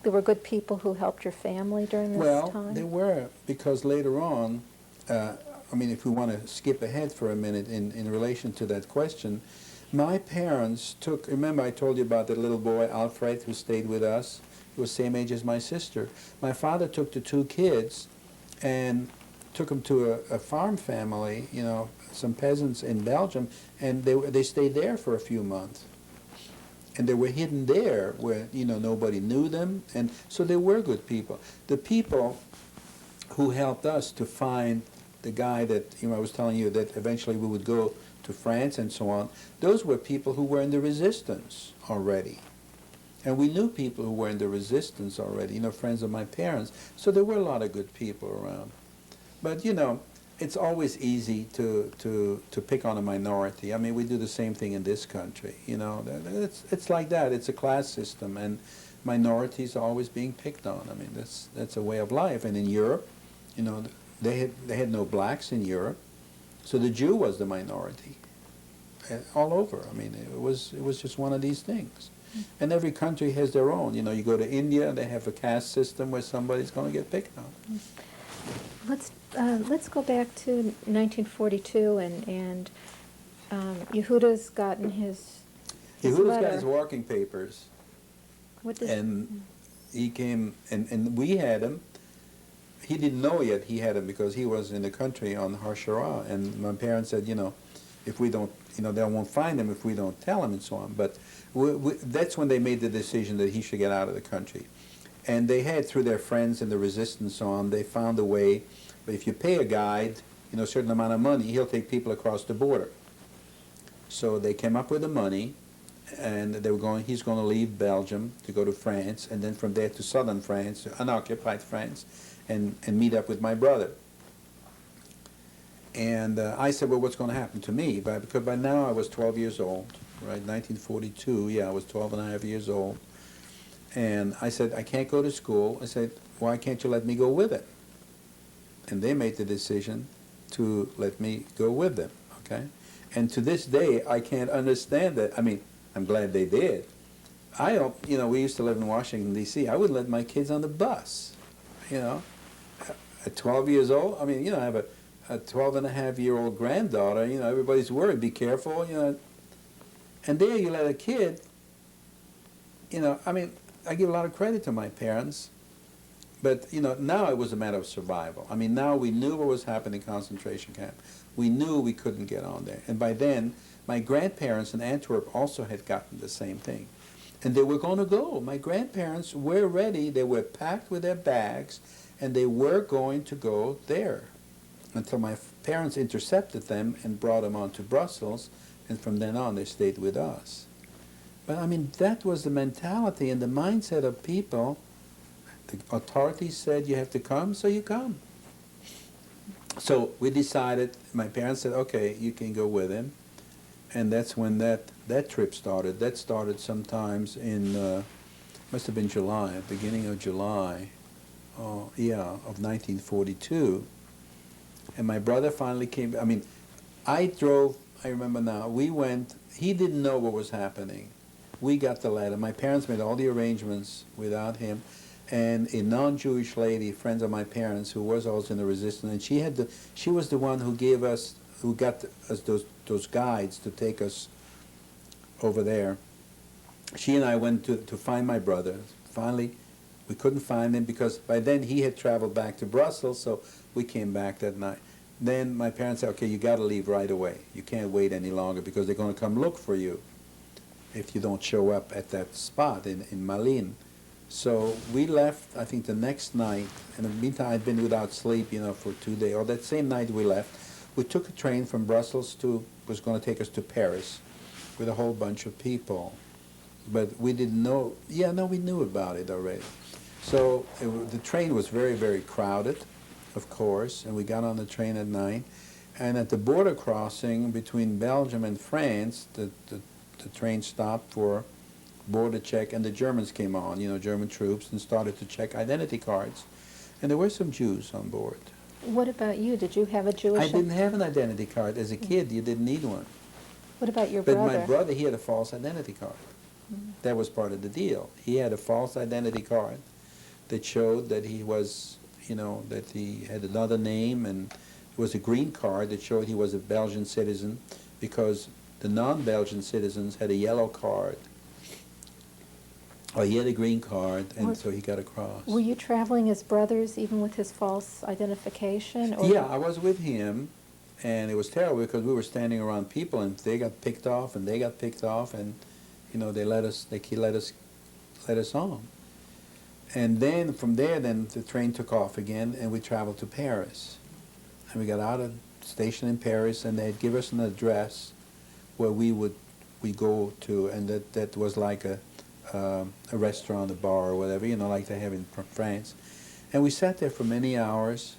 were good people who helped your family during this time? well, there were, because later on, I mean, if we want to skip ahead for a minute in relation to that question, my parents took, remember I told you about that little boy, Alfred, who stayed with us? He was the same age as my sister. My father took the two kids and took them to a farm family, you know, some peasants in Belgium, and they stayed there for a few months. And they were hidden there where, you know, nobody knew them, and so they were good people. The people who helped us to find the guy that, you know, I was telling you that eventually we would go to France and so on, those were people who were in the resistance already. And we knew people who were in the resistance already, you know, friends of my parents. So there were a lot of good people around. But, you know, it's always easy to pick on a minority. I mean, we do the same thing in this country, you know. It's like that. It's a class system, and minorities are always being picked on. I mean, that's a way of life. And in Europe, you know, they had no blacks in Europe, so the Jew was the minority all over. I mean, it was just one of these things. And every country has their own. You know, you go to India, they have a caste system where somebody's going to get picked on. Let's go back to 1942, and Yehuda's gotten his Yehuda's letter. got his walking papers. What does, And he came, and we had him. He didn't know yet he had him because he was in the country on Hashara. And my parents said, you know, if we don't, you know, they won't find him if we don't tell him and so on. But that's when they made the decision that he should get out of the country. And they had, through their friends and the resistance on, they found a way. But if you pay a guide, you know, a certain amount of money, he'll take people across the border. So they came up with the money, and they were he's going to leave Belgium to go to France, and then from there to southern France, to unoccupied France, and meet up with my brother. And I said, well, what's going to happen to me? Because by now I was 12 years old, right? 1942, yeah, I was 12 and a half years old. And I said, I can't go to school. I said, why can't you let me go with it? And they made the decision to let me go with them, okay? And to this day, I can't understand that. I mean, I'm glad they did. I don't, you know, we used to live in Washington, D.C. I wouldn't let my kids on the bus, you know? At 12 years old, I mean, you know, I have a 12-and-a-half-year-old granddaughter, you know, everybody's worried, be careful, you know. And there you let a kid, you know, I mean, I give a lot of credit to my parents, But, now it was a matter of survival. I mean, now we knew what was happening in concentration camp. We knew we couldn't get on there. And by then, my grandparents in Antwerp also had gotten the same thing. And they were going to go. My grandparents were ready. They were packed with their bags, and they were going to go there until my parents intercepted them and brought them on to Brussels, and from then on they stayed with us. But I mean, that was the mentality and the mindset of people. The authorities said you have to come, so you come. So we decided, my parents said, okay, you can go with him. And that's when that trip started. That started sometimes in, must have been July, beginning of July, of 1942. And my brother finally came. I mean, I drove, I remember now, we went, he didn't know what was happening. We got the letter. My parents made all the arrangements without him. And a non-Jewish lady, friends of my parents, who was also in the resistance, and she was the one who gave us, who got us those guides to take us over there. She and I went to find my brother. Finally, we couldn't find him because by then he had traveled back to Brussels, so we came back that night. Then my parents said, okay, you got to leave right away. You can't wait any longer because they're going to come look for you if you don't show up at that spot in Malines. So we left, I think, the next night. And in the meantime, I'd been without sleep, for 2 days. Or that same night we left, we took a train from Brussels was going to take us to Paris with a whole bunch of people. But we didn't know, we knew about it already. So the train was very, very crowded, of course, and we got on the train at night. And at the border crossing between Belgium and France, the train stopped for border check, and the Germans came on, German troops, and started to check identity cards. And there were some Jews on board. What about you? Did you have a Jewish... I didn't have an identity card. As a kid, you didn't need one. What about your But brother? my brother, he had a false identity card. That was part of the deal. He had a false identity card that showed that he was, that he had another name, and it was a green card that showed he was a Belgian citizen because the non-Belgian citizens had a yellow card. He had a green card, and so he got across. Were you traveling as brothers even with his false identification? Or Yeah, I was with him, and it was terrible because we were standing around people, and they got picked off, and they got picked off, and they let us on. And then from there, then the train took off again, and we traveled to Paris. And we got out of the station in Paris, and they'd give us an address where we go to, and that was like a restaurant, a bar, or whatever, like they have in France. And we sat there for many hours,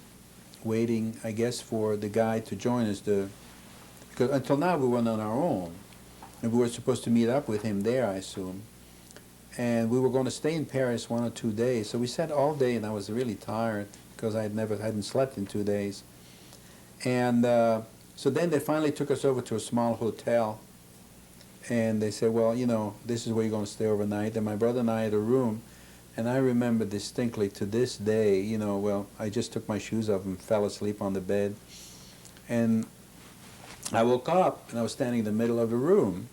waiting, I guess, for the guide to join us. Because until now we weren't on our own, and we were supposed to meet up with him there, I assume. And we were going to stay in Paris 1 or 2 days. So we sat all day, and I was really tired because I hadn't slept in 2 days. And so then they finally took us over to a small hotel. And they said, well, this is where you're going to stay overnight. And my brother and I had a room. And I remember distinctly to this day, I just took my shoes off and fell asleep on the bed. And I woke up, and I was standing in the middle of the room.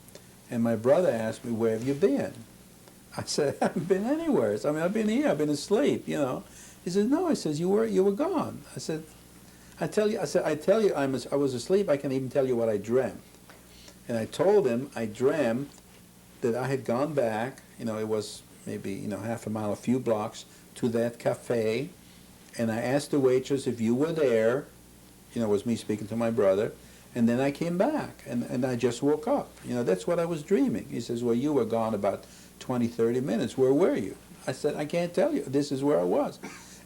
And my brother asked me, where have you been? I said, I haven't been anywhere. I mean, I've been here. I've been asleep, He said, no. I said, you were gone. I said, I was asleep. I can even tell you what I dreamt. And I told him I dreamt that I had gone back, it was maybe, half a mile, a few blocks, to that cafe, and I asked the waitress if you were there, it was me speaking to my brother, and then I came back, and I just woke up. That's what I was dreaming. He says, well, you were gone about 20, 30 minutes. Where were you? I said, I can't tell you. This is where I was.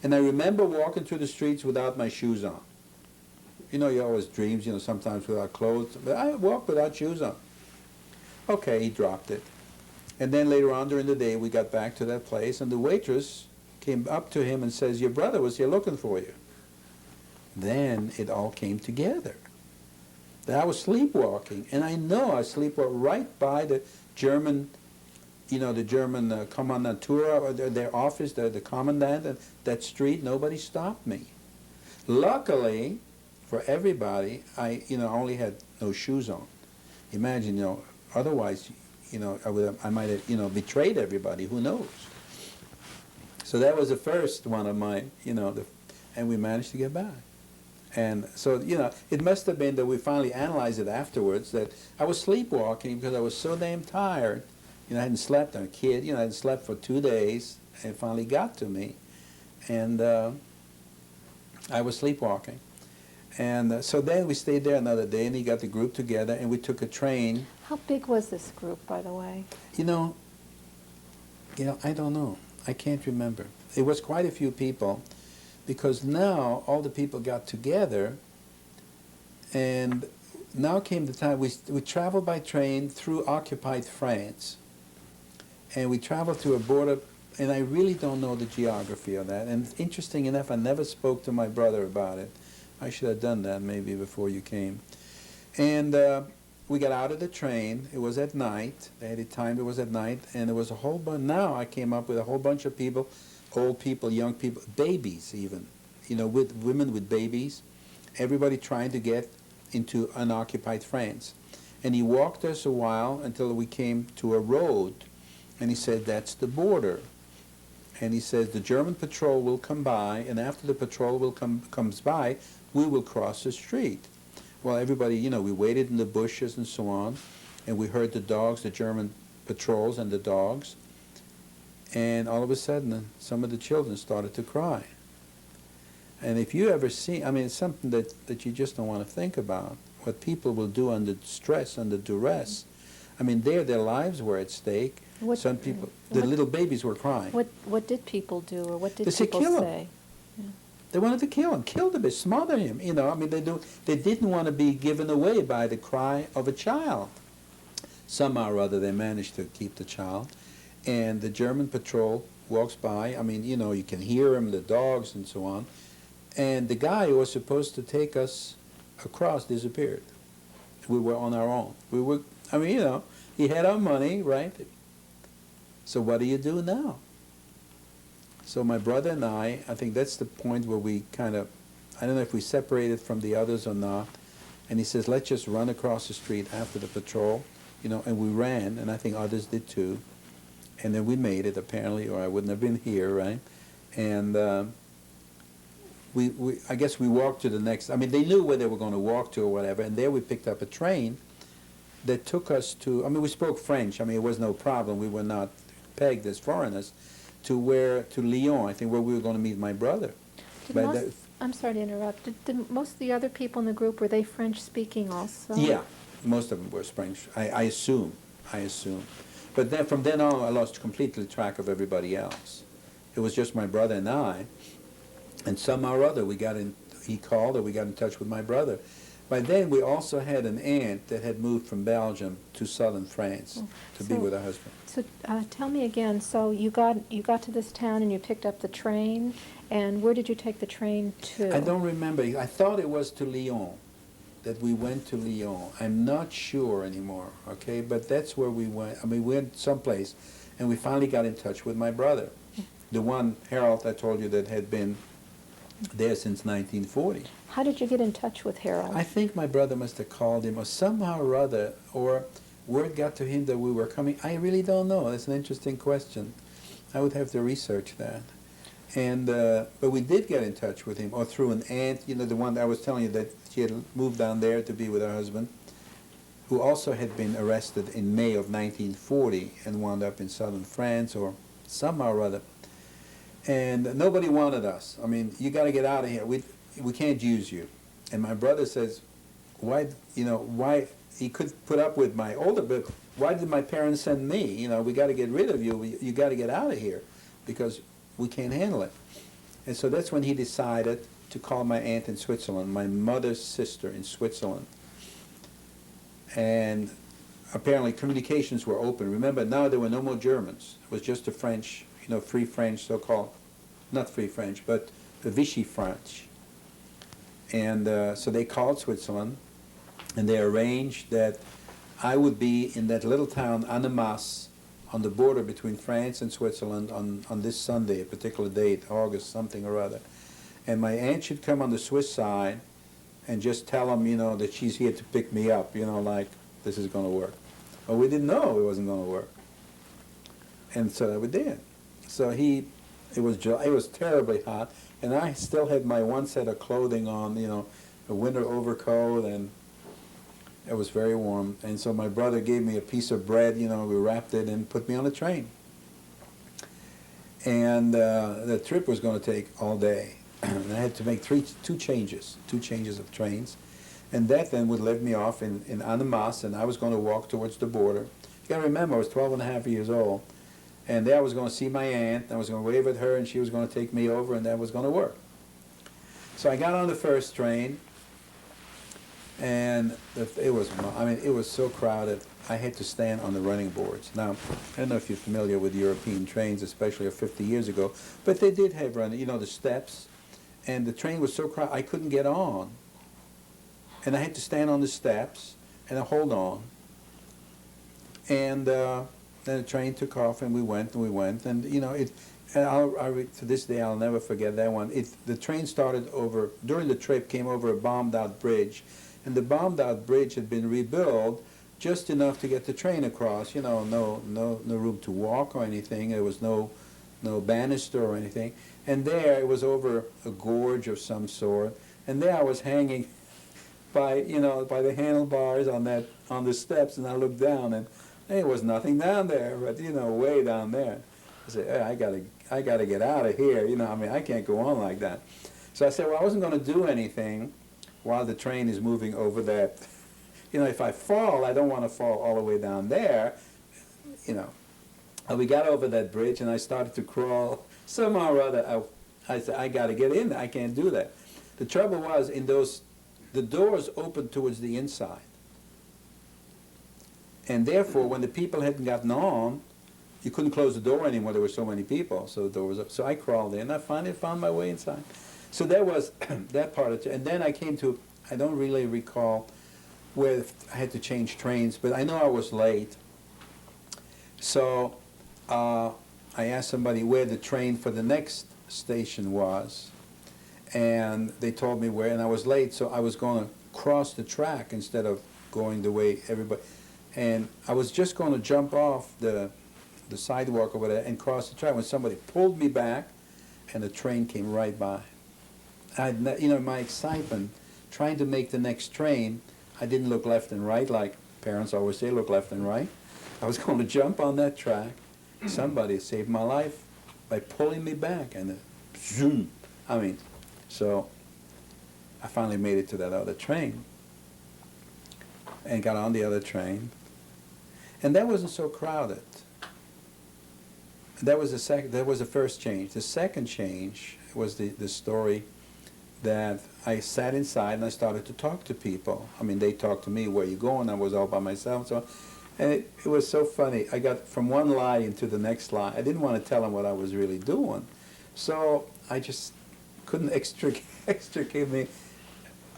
And I remember walking through the streets without my shoes on. You always dreams, sometimes without clothes. But I walked without shoes on. Okay, he dropped it. And then later on during the day, we got back to that place, and the waitress came up to him and says, your brother was here looking for you. Then it all came together. That I was sleepwalking, and I know I sleepwalked right by the German, the German Kommandantur, their office, the commandant, and that street. Nobody stopped me. Luckily, for everybody, I only had no shoes on. Imagine, otherwise, I might have, betrayed everybody. Who knows? So that was the first one of my, and we managed to get back. And so, it must have been that we finally analyzed it afterwards, that I was sleepwalking because I was so damn tired. I hadn't slept, I'm a kid, I hadn't slept for 2 days, and it finally got to me. And I was sleepwalking. And so then we stayed there another day, and he got the group together, and we took a train. How big was this group, by the way? I don't know. I can't remember. It was quite a few people, because now all the people got together, and now came the time we traveled by train through occupied France, and we traveled to a border, and I really don't know the geography of that. And interesting enough, I never spoke to my brother about it. I should have done that maybe before you came. And we got out of the train. It was at night. They had it timed. It was at night, and there was a whole bunch. Now I came up with a whole bunch of people, old people, young people, babies even, with women with babies, everybody trying to get into unoccupied France. And he walked us a while until we came to a road, and he said, that's the border. And he says, the German patrol will come by, and after the patrol comes by, we will cross the street. Well, everybody, we waited in the bushes and so on, and we heard the dogs, the German patrols and the dogs, and all of a sudden, some of the children started to cry. And if you ever see, it's something that you just don't want to think about, what people will do under stress, under duress. Their lives were at stake. Some people, the little babies were crying. What did people do, or what did They said, people kill him. say? Yeah. They wanted to kill him, kill the bitch, smother him. They didn't want to be given away by the cry of a child. Somehow or other, they managed to keep the child. And the German patrol walks by. You can hear him, the dogs and so on. And the guy who was supposed to take us across disappeared. We were on our own. He had our money, right? So what do you do now? So my brother and I think that's the point where we kind of, I don't know if we separated from the others or not. And he says, let's just run across the street after the patrol, and we ran, and I think others did too. And then we made it, apparently, or I wouldn't have been here, right? And I guess we walked to the next, they knew where they were going to walk to or whatever, and there we picked up a train that took us to, we spoke French, it was no problem, we were not pegged as foreigners, to Lyon, I think, where we were going to meet my brother. I'm sorry to interrupt. Did most of the other people in the group, were they French-speaking also? Yeah, most of them were French, I assume. But then from then on, I lost completely track of everybody else. It was just my brother and I, and somehow or other he called, or we got in touch with my brother. By then, we also had an aunt that had moved from Belgium to southern France to be with her husband. So tell me again, so you got to this town and you picked up the train, and where did you take the train to? I don't remember. I thought it was to Lyon, that we went to Lyon. I'm not sure anymore, okay? But that's where we went. We went someplace, and we finally got in touch with my brother, the one, Harold, I told you, that had been there since 1940. How did you get in touch with Harold? I think my brother must have called him, or somehow or other, or word got to him that we were coming. I really don't know. That's an interesting question. I would have to research that. And but we did get in touch with him, or through an aunt, the one that I was telling you that she had moved down there to be with her husband, who also had been arrested in May of 1940 and wound up in southern France, or somehow or other. And nobody wanted us. You got to get out of here. We can't use you. And my brother says, why, he could put up with my older, but why did my parents send me? We got to get rid of you. You got to get out of here because we can't handle it. And so that's when he decided to call my aunt in Switzerland, my mother's sister in Switzerland. And apparently communications were open. Remember, now there were no more Germans. It was just the French, Free French, so-called, not Free French, but the Vichy French. And so they called Switzerland, and they arranged that I would be in that little town, Annemasse, on the border between France and Switzerland on this Sunday, a particular date, August something or other. And my aunt should come on the Swiss side and just tell them, that she's here to pick me up, like this is going to work. Well, we didn't know it wasn't going to work. And so we did. So he It was terribly hot, and I still had my one set of clothing on, a winter overcoat, and it was very warm. And so my brother gave me a piece of bread, we wrapped it and put me on a train. And the trip was going to take all day. And I had to make two changes of trains. And that then would let me off in Annemasse, and I was going to walk towards the border. You got to remember, I was 12 and a half years old. And there I was going to see my aunt, I was going to wave at her, and she was going to take me over, and that was going to work. So I got on the first train, and it was so crowded, I had to stand on the running boards. Now, I don't know if you're familiar with European trains, especially 50 years ago, but they did have running, the steps, and the train was so crowded, I couldn't get on. And I had to stand on the steps, and I hold on. And then the train took off, and we went, and to this day I'll never forget that one. The train started during the trip, came over a bombed-out bridge, and the bombed-out bridge had been rebuilt just enough to get the train across. No room to walk or anything. There was no banister or anything. And there it was over a gorge of some sort, and there I was hanging by the handlebars on the steps, and I looked down, and there was nothing down there, but way down there. I said, hey, I gotta get out of here. I can't go on like that. So I said, well, I wasn't going to do anything while the train is moving over that. If I fall, I don't want to fall all the way down there. We got over that bridge, and I started to crawl. Somehow or other, I said, I got to get in. I can't do that. The trouble was, the doors opened towards the inside. And therefore, when the people hadn't gotten on, you couldn't close the door anymore. There were so many people, so the door was up. So I crawled in. I finally found my way inside. So that was that part of it. And then I came to, I don't really recall where I had to change trains, but I know I was late. So I asked somebody where the train for the next station was, and they told me where, and I was late, so I was going to cross the track instead of going the way everybody. And I was just going to jump off the sidewalk over there and cross the track when somebody pulled me back, and the train came right by. My excitement, trying to make the next train, I didn't look left and right like parents always say, look left and right. I was going to jump on that track. Somebody saved my life by pulling me back, and zoom. So I finally made it to that other train and got on the other train. And that wasn't so crowded. That was the first change. The second change was the story that I sat inside and I started to talk to people. They talked to me, where you going? I was all by myself. And it was so funny. I got from one lie into the next lie. I didn't want to tell them what I was really doing. So I just couldn't extricate me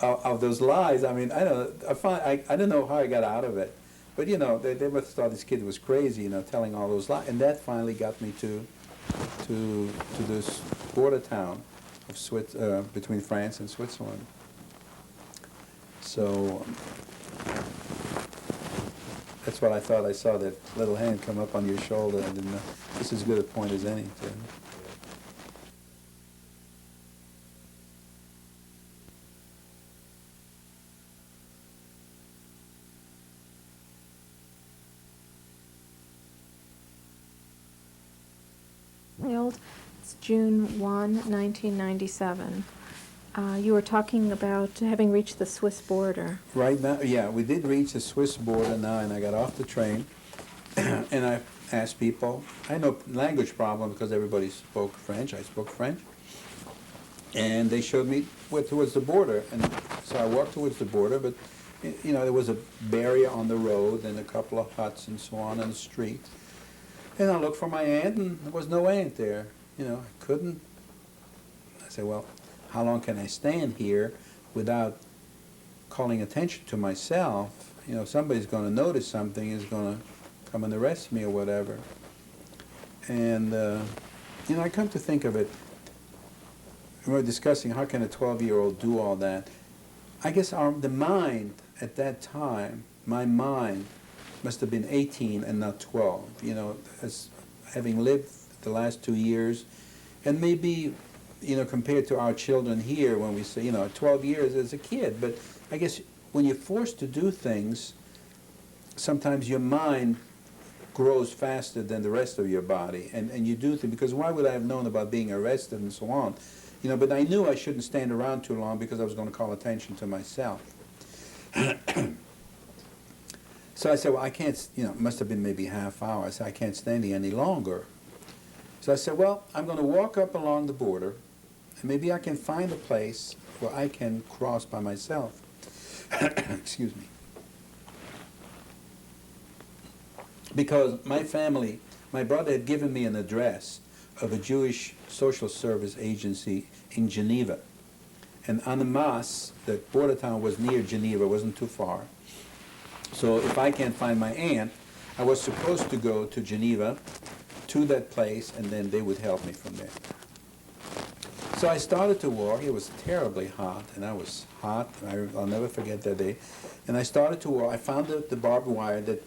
of those lies. I don't know how I got out of it. But, they must have thought this kid was crazy, telling all those lies. And that finally got me to this border town of between France and Switzerland. So that's what I thought. I saw that little hand come up on your shoulder. I didn't know. This is as good a point as any. It's June 1, 1997. You were talking about having reached the Swiss border. Right now, yeah, we did reach the Swiss border now, and I got off the train, and I asked people. I had no language problem because everybody spoke French. I spoke French. And they showed me towards the border, and so I walked towards the border, but there was a barrier on the road and a couple of huts and so on the street. And I looked for my aunt, and there was no aunt there. I couldn't. I said, well, how long can I stand here without calling attention to myself? Somebody's going to notice something, is going to come and arrest me or whatever. And, I come to think of it, we were discussing how can a 12-year-old do all that. I guess the mind at that time, my mind, must have been 18 and not 12. As having lived the last 2 years And maybe, compared to our children here, when we say, 12 years as a kid, but I guess when you're forced to do things, sometimes your mind grows faster than the rest of your body, and you do things, because why would I have known about being arrested and so on? But I knew I shouldn't stand around too long because I was going to call attention to myself. So I said, well, I can't, it must have been maybe a half hour. I said, I can't stand here any longer. So I said, well, I'm going to walk up along the border, and maybe I can find a place where I can cross by myself. Excuse me. Because my family, my brother had given me an address of a Jewish social service agency in Geneva. And Annemasse, the border town, was near Geneva, wasn't too far. So if I can't find my aunt, I was supposed to go to Geneva, to that place, and then they would help me from there. So I started to walk. It was terribly hot, and I was hot. I'll never forget that day. And I started to walk. I found the barbed wire that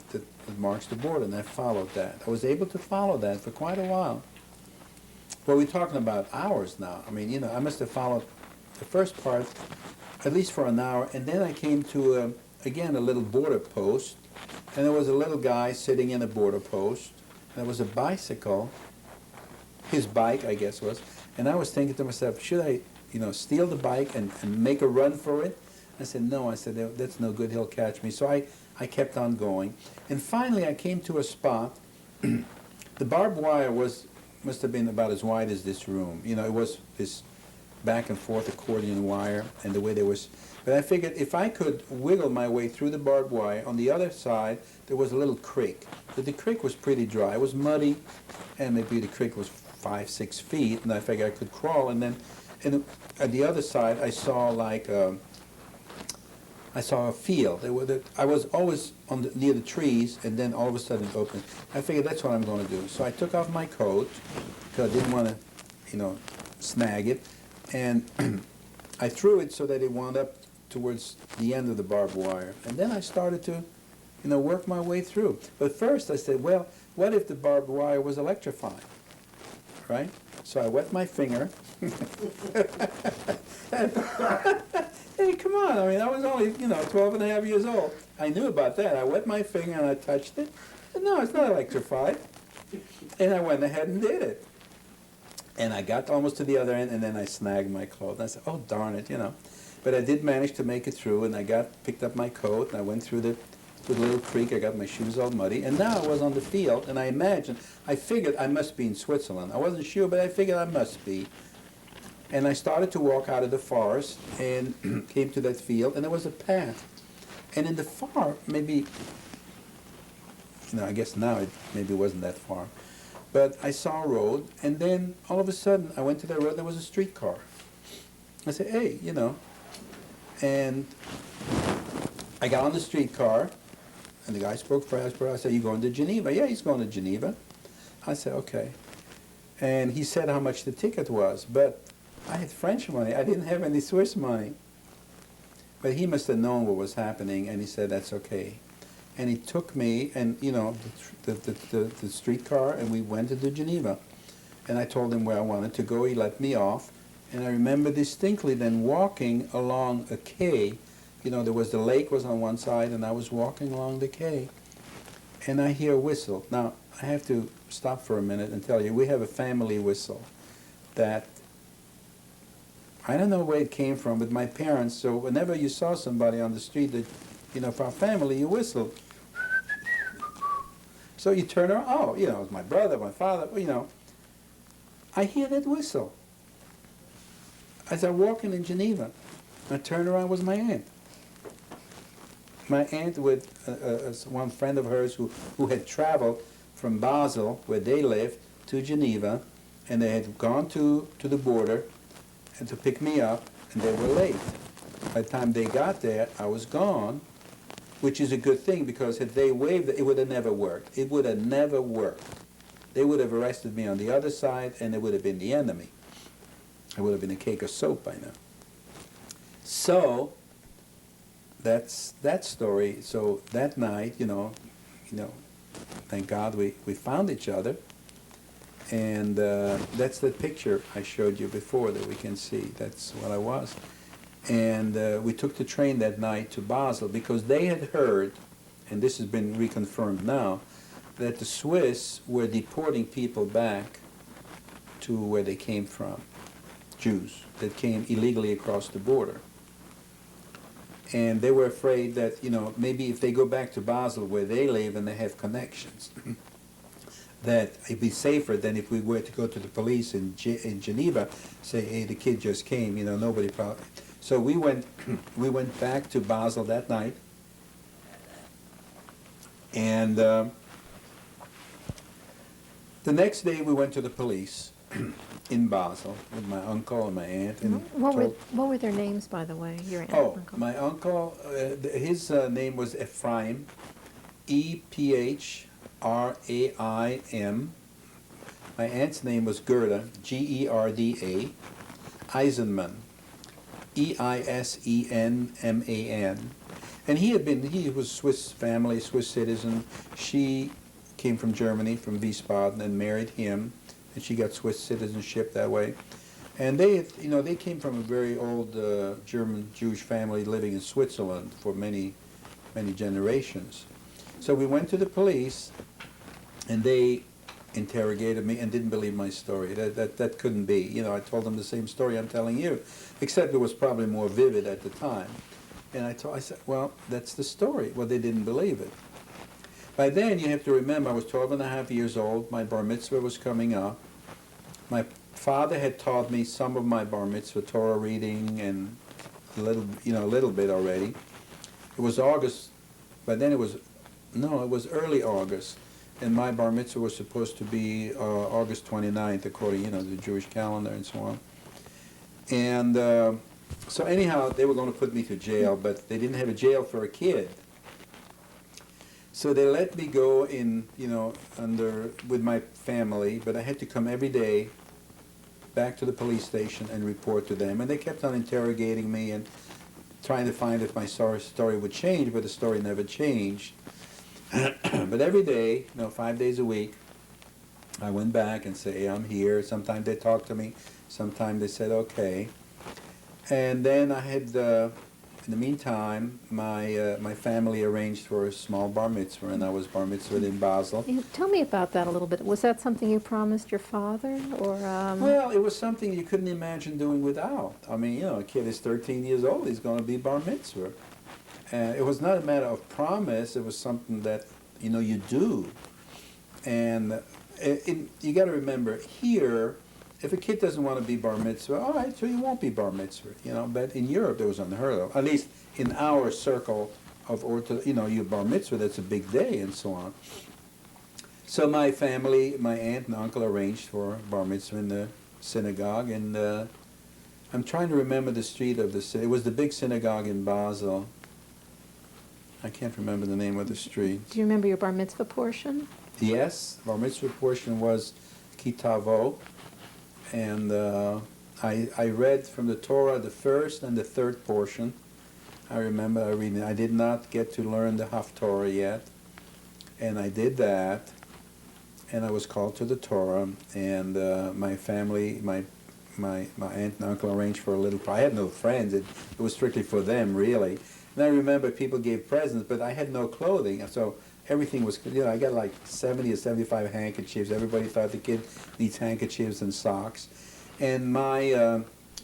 marks the border, and I followed that. I was able to follow that for quite a while. Well, we're talking about hours now. I mean, I must have followed the first part at least for an hour, and then I came to, again, a little border post, and there was a little guy sitting in a border post, and there was a bicycle, his bike, I guess was, and I was thinking to myself, should I, steal the bike and make a run for it? I said, no. I said, that's no good, he'll catch me. So I kept on going, and finally I came to a spot. The barbed wire must have been about as wide as this room. It was this back and forth accordion wire, and the way there was. But I figured if I could wiggle my way through the barbed wire, on the other side there was a little creek. But the creek was pretty dry. It was muddy, and maybe the creek was 5-6 feet, and I figured I could crawl. And then, at the other side, I saw a field. I was always near the trees, and then all of a sudden it opened. I figured that's what I'm going to do. So I took off my coat because I didn't want to, snag it, and I threw it so that it wound up towards the end of the barbed wire. And then I started to, work my way through. But first I said, well, what if the barbed wire was electrified, right? So I wet my finger. Hey, come on, I was only, 12 and a half years old. I knew about that. I wet my finger and I touched it. And no, it's not electrified. And I went ahead and did it. And I got almost to the other end, and then I snagged my clothes. And I said, oh, darn it, But I did manage to make it through, and I picked up my coat, and I went through the little creek. I got my shoes all muddy. And now I was on the field, and I figured I must be in Switzerland. I wasn't sure, but I figured I must be. And I started to walk out of the forest and came to that field, and there was a path. And in the far, maybe, I guess now it maybe wasn't that far, but I saw a road, and then all of a sudden I went to that road, and there was a streetcar. I said, hey, and I got on the streetcar, and the guy spoke French. I said, you going to Geneva? Yeah, he's going to Geneva. I said, okay. And he said how much the ticket was, but I had French money. I didn't have any Swiss money. But he must have known what was happening, and he said, that's okay. And he took me, and, the streetcar, and we went to Geneva. And I told him where I wanted to go. He let me off. And I remember distinctly then walking along a quay. There was the lake was on one side, and I was walking along the quay. And I hear a whistle. Now, I have to stop for a minute and tell you, we have a family whistle that I don't know where it came from, but my parents, so whenever you saw somebody on the street that, for our family, you whistled. So you turn around, it was my brother, my father, I hear that whistle. As I'm walking in Geneva, I turn around, was my aunt. My aunt with one friend of hers who had traveled from Basel, where they lived, to Geneva, and they had gone to the border and to pick me up, and they were late. By the time they got there, I was gone, which is a good thing, because if they waved, it would have never worked. It would have never worked. They would have arrested me on the other side, and it would have been the enemy. It would have been a cake of soap by now. So, that's that story. So that night, thank God we found each other. And that's the picture I showed you before that we can see. That's what I was. And we took the train that night to Basel because they had heard, and this has been reconfirmed now, that the Swiss were deporting people back to where they came from, Jews that came illegally across the border. And they were afraid that, you know, maybe if they go back to Basel where they live and they have connections, that it'd be safer than if we were to go to the police in Geneva, say, hey, the kid just came, you know, nobody probably. So we went, we went back to Basel that night, and the next day we went to the police in Basel with my uncle and my aunt. And What were their names, by the way, your aunt and uncle? My uncle, his name was Ephraim, Ephraim. My aunt's name was Gerda, Gerda, Eisenman, Eisenman. And he was Swiss family, Swiss citizen. She came from Germany, from Wiesbaden, and married him, and she got Swiss citizenship that way. And they came from a very old German Jewish family living in Switzerland for many, many generations. So we went to the police, and they interrogated me and didn't believe my story. That couldn't be. You know, I told them the same story I'm telling you, except it was probably more vivid at the time. And I said, well, that's the story. Well, they didn't believe it. By then, you have to remember, I was 12 and a half years old. My bar mitzvah was coming up. My father had taught me some of my bar mitzvah Torah reading and a little bit already. It was August. By then, it was early August, and my bar mitzvah was supposed to be August 29th, according, the Jewish calendar and so on. And so anyhow, they were going to put me to jail, but they didn't have a jail for a kid. So they let me go in, with my family, but I had to come every day back to the police station and report to them. And they kept on interrogating me and trying to find if my story would change, but the story never changed. But every day, 5 days a week, I went back and said, hey, I'm here. Sometimes they talked to me. Sometimes they said, okay. And then I had, in the meantime, my family arranged for a small bar mitzvah, and I was bar mitzvahed in Basel. Tell me about that a little bit. Was that something you promised your father, or? Well, it was something you couldn't imagine doing without. I mean, a kid is 13 years old. He's going to be bar mitzvah. It was not a matter of promise. It was something that, you do. And you got to remember, here, if a kid doesn't want to be bar mitzvah, all right, so he won't be bar mitzvah, But in Europe, it was unheard of. At least in our circle of you bar mitzvah, that's a big day, and so on. So my family, my aunt and uncle arranged for bar mitzvah in the synagogue, and I'm trying to remember the street of the city. It was the big synagogue in Basel. I can't remember the name of the street. Do you remember your bar mitzvah portion? Yes, bar mitzvah portion was Kitavo. And I read from the Torah the first and the third portion. I remember reading. I did not get to learn the Haftorah yet, and I did that. And I was called to the Torah, and my family, my aunt and uncle arranged for a little. I had no friends. It was strictly for them, really. And I remember people gave presents, but I had no clothing, so everything was, I got like 70 or 75 handkerchiefs. Everybody thought the kid needs handkerchiefs and socks. And my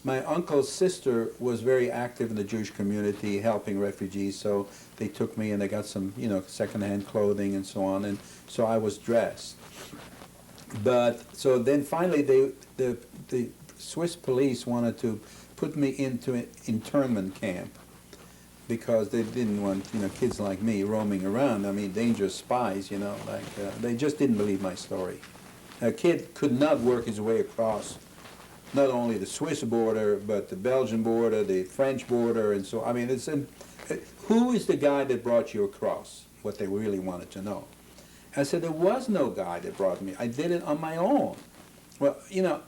uncle's sister was very active in the Jewish community, helping refugees, so they took me and they got some, secondhand clothing and so on, and so I was dressed. But, so then finally the Swiss police wanted to put me into an internment camp, because they didn't want, kids like me roaming around. I mean, dangerous spies, they just didn't believe my story. A kid could not work his way across not only the Swiss border, but the Belgian border, the French border, and so, I mean, who is the guy that brought you across? What they really wanted to know. I said, there was no guy that brought me. I did it on my own. Well,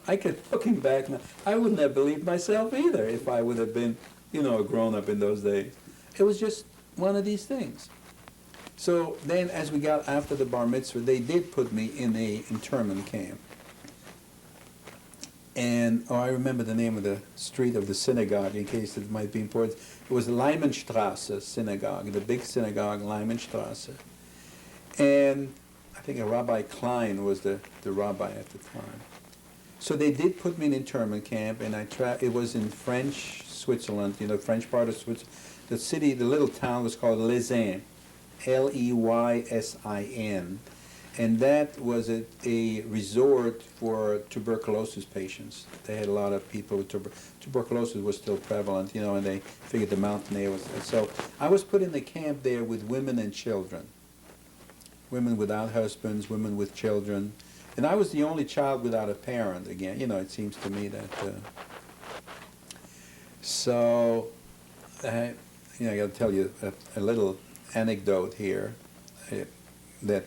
I could, looking back now, I wouldn't have believed myself either if I would have been, a grown-up in those days. It was just one of these things. So then, as we got after the bar mitzvah, they did put me in a internment camp. And, oh, I remember the name of the street of the synagogue, in case it might be important. It was Leimenstrasse Synagogue, the big synagogue, Leimenstrasse. And I think a Rabbi Klein was the rabbi at the time. So they did put me in internment camp, and it was in French Switzerland, French part of Switzerland. The city, the little town was called Leysin, Leysin. And that was a resort for tuberculosis patients. They had a lot of people with tuberculosis was still prevalent, and they figured the mountain air was. So I was put in the camp there with women and children, women without husbands, women with children, and I was the only child without a parent. Again, it seems to me that. So, I got to tell you a little anecdote here, that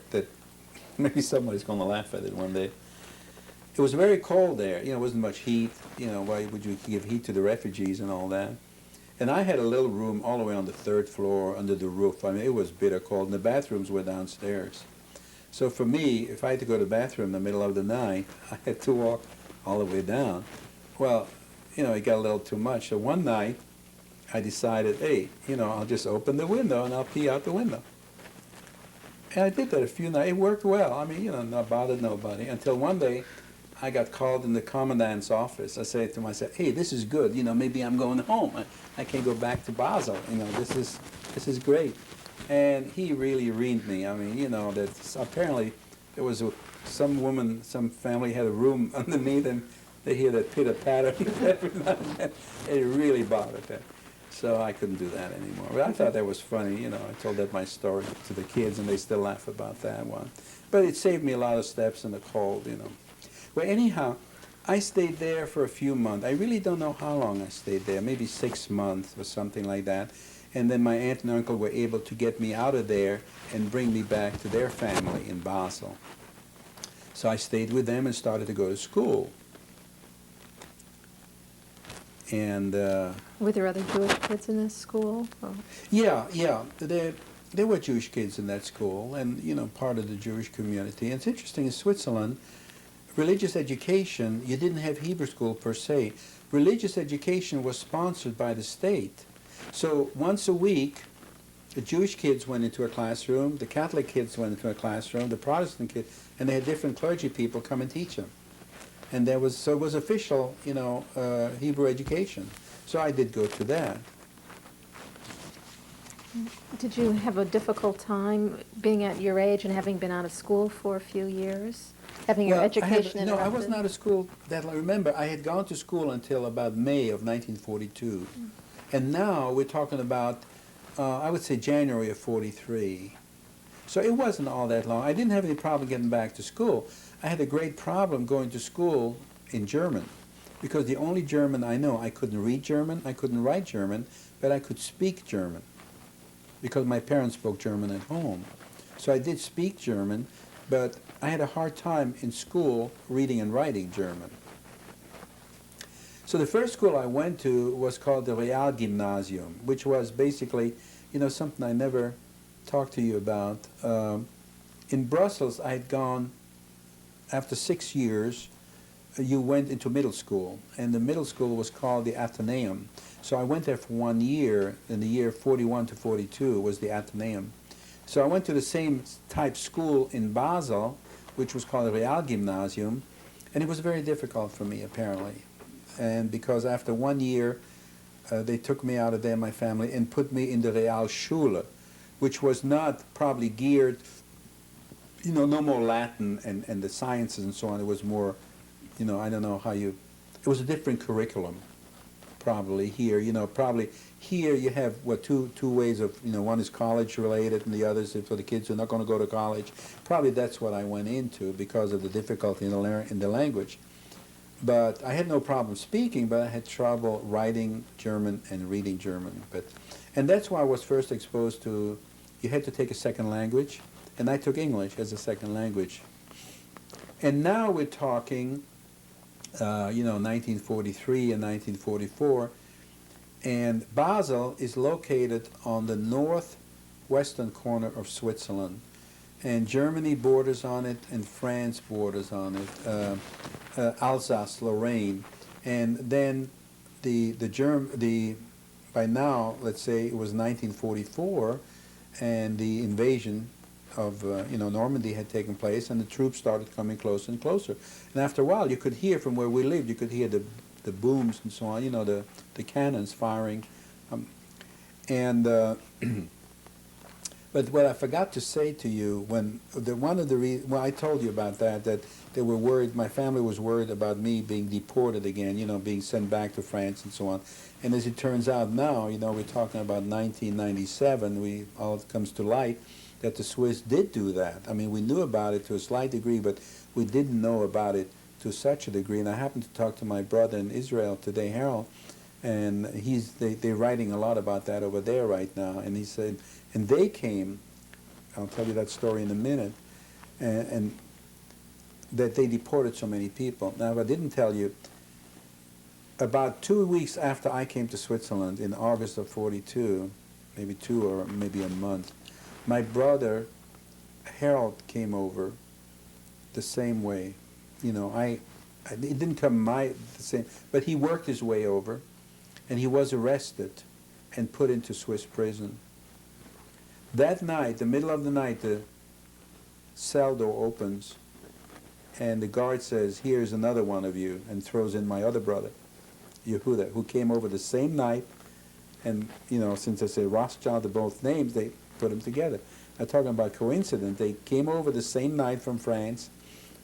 maybe somebody's going to laugh at it one day. It was very cold there. It wasn't much heat. Why would you give heat to the refugees and all that? And I had a little room all the way on the third floor under the roof. I mean, it was bitter cold, and the bathrooms were downstairs. So for me, if I had to go to the bathroom in the middle of the night, I had to walk all the way down. Well, it got a little too much. So one night, I decided, hey, I'll just open the window and I'll pee out the window. And I did that a few nights. It worked well. I mean, not bothered nobody. Until one day, I got called in the commandant's office. I said to myself, hey, this is good. Maybe I'm going home. I can go back to Basel. This is great. And he really reamed me. I mean, that apparently there was some woman, some family had a room underneath, and they hear that pitter-patter every now and then. It really bothered them. So I couldn't do that anymore. But I thought that was funny, I told that my story to the kids, and they still laugh about that one. But it saved me a lot of steps in the cold, Well, anyhow, I stayed there for a few months. I really don't know how long I stayed there, maybe 6 months or something like that. And then my aunt and uncle were able to get me out of there and bring me back to their family in Basel. So I stayed with them and started to go to school. And Were there other Jewish kids in this school? Or? Yeah. There were Jewish kids in that school, and part of the Jewish community. And it's interesting, in Switzerland, religious education, you didn't have Hebrew school per se. Religious education was sponsored by the state. So once a week, the Jewish kids went into a classroom, the Catholic kids went into a classroom, the Protestant kids, and they had different clergy people come and teach them. And it was official, Hebrew education. So I did go to that. Did you have a difficult time being at your age and having been out of school for a few years? Having your education interrupted? No, I wasn't out of school that long. Remember, I had gone to school until about May of 1942. And now we're talking about, I would say January of 43. So it wasn't all that long. I didn't have any problem getting back to school. I had a great problem going to school in German, because the only German I know, I couldn't read German, I couldn't write German, but I could speak German, because my parents spoke German at home. So I did speak German, but I had a hard time in school reading and writing German. So the first school I went to was called the Realgymnasium, which was basically, something I never talked to you about. In Brussels, I had gone, after 6 years, you went into middle school, and the middle school was called the Athenaeum. So I went there for 1 year, in the year 41 to 42 was the Athenaeum. So I went to the same type school in Basel, which was called the Realgymnasium, and it was very difficult for me, apparently. And because after 1 year, they took me out of there, my family, and put me in the Realschule, which was not probably geared, no more Latin and the sciences and so on. It was more, I don't know how it was a different curriculum, probably here. Probably here you have, two ways of, one is college related and the other is for the kids who are not going to go to college. Probably that's what I went into because of the difficulty in the language. But I had no problem speaking, but I had trouble writing German and reading German. And that's why I was first exposed to, you had to take a second language, and I took English as a second language. And now we're talking, 1943 and 1944, and Basel is located on the northwestern corner of Switzerland. and Germany borders on it, and France borders on it, Alsace, Lorraine, and then by now, let's say it was 1944, and the invasion of Normandy had taken place, and the troops started coming closer and closer. And after a while, you could hear from where we lived, you could hear the booms and so on, the cannons firing, But what I forgot to say to you, I told you about that they were worried, my family was worried about me being deported again, being sent back to France and so on. And as it turns out now, we're talking about 1997, all comes to light that the Swiss did do that. I mean, we knew about it to a slight degree, but we didn't know about it to such a degree. And I happened to talk to my brother in Israel today, Harold, and they're writing a lot about that over there right now. And he said, and they came, I'll tell you that story in a minute, and that they deported so many people. Now, if I didn't tell you, about 2 weeks after I came to Switzerland in August of '42, maybe 2 or maybe a month, my brother Harold came over the same way. It didn't come the same, but he worked his way over, and he was arrested and put into Swiss prison. That night, the middle of the night, the cell door opens, and the guard says, "Here's another one of you," and throws in my other brother, Yehuda, who came over the same night. And, since I say Rothschild to both names, they put them together. I'm talking about coincidence. They came over the same night from France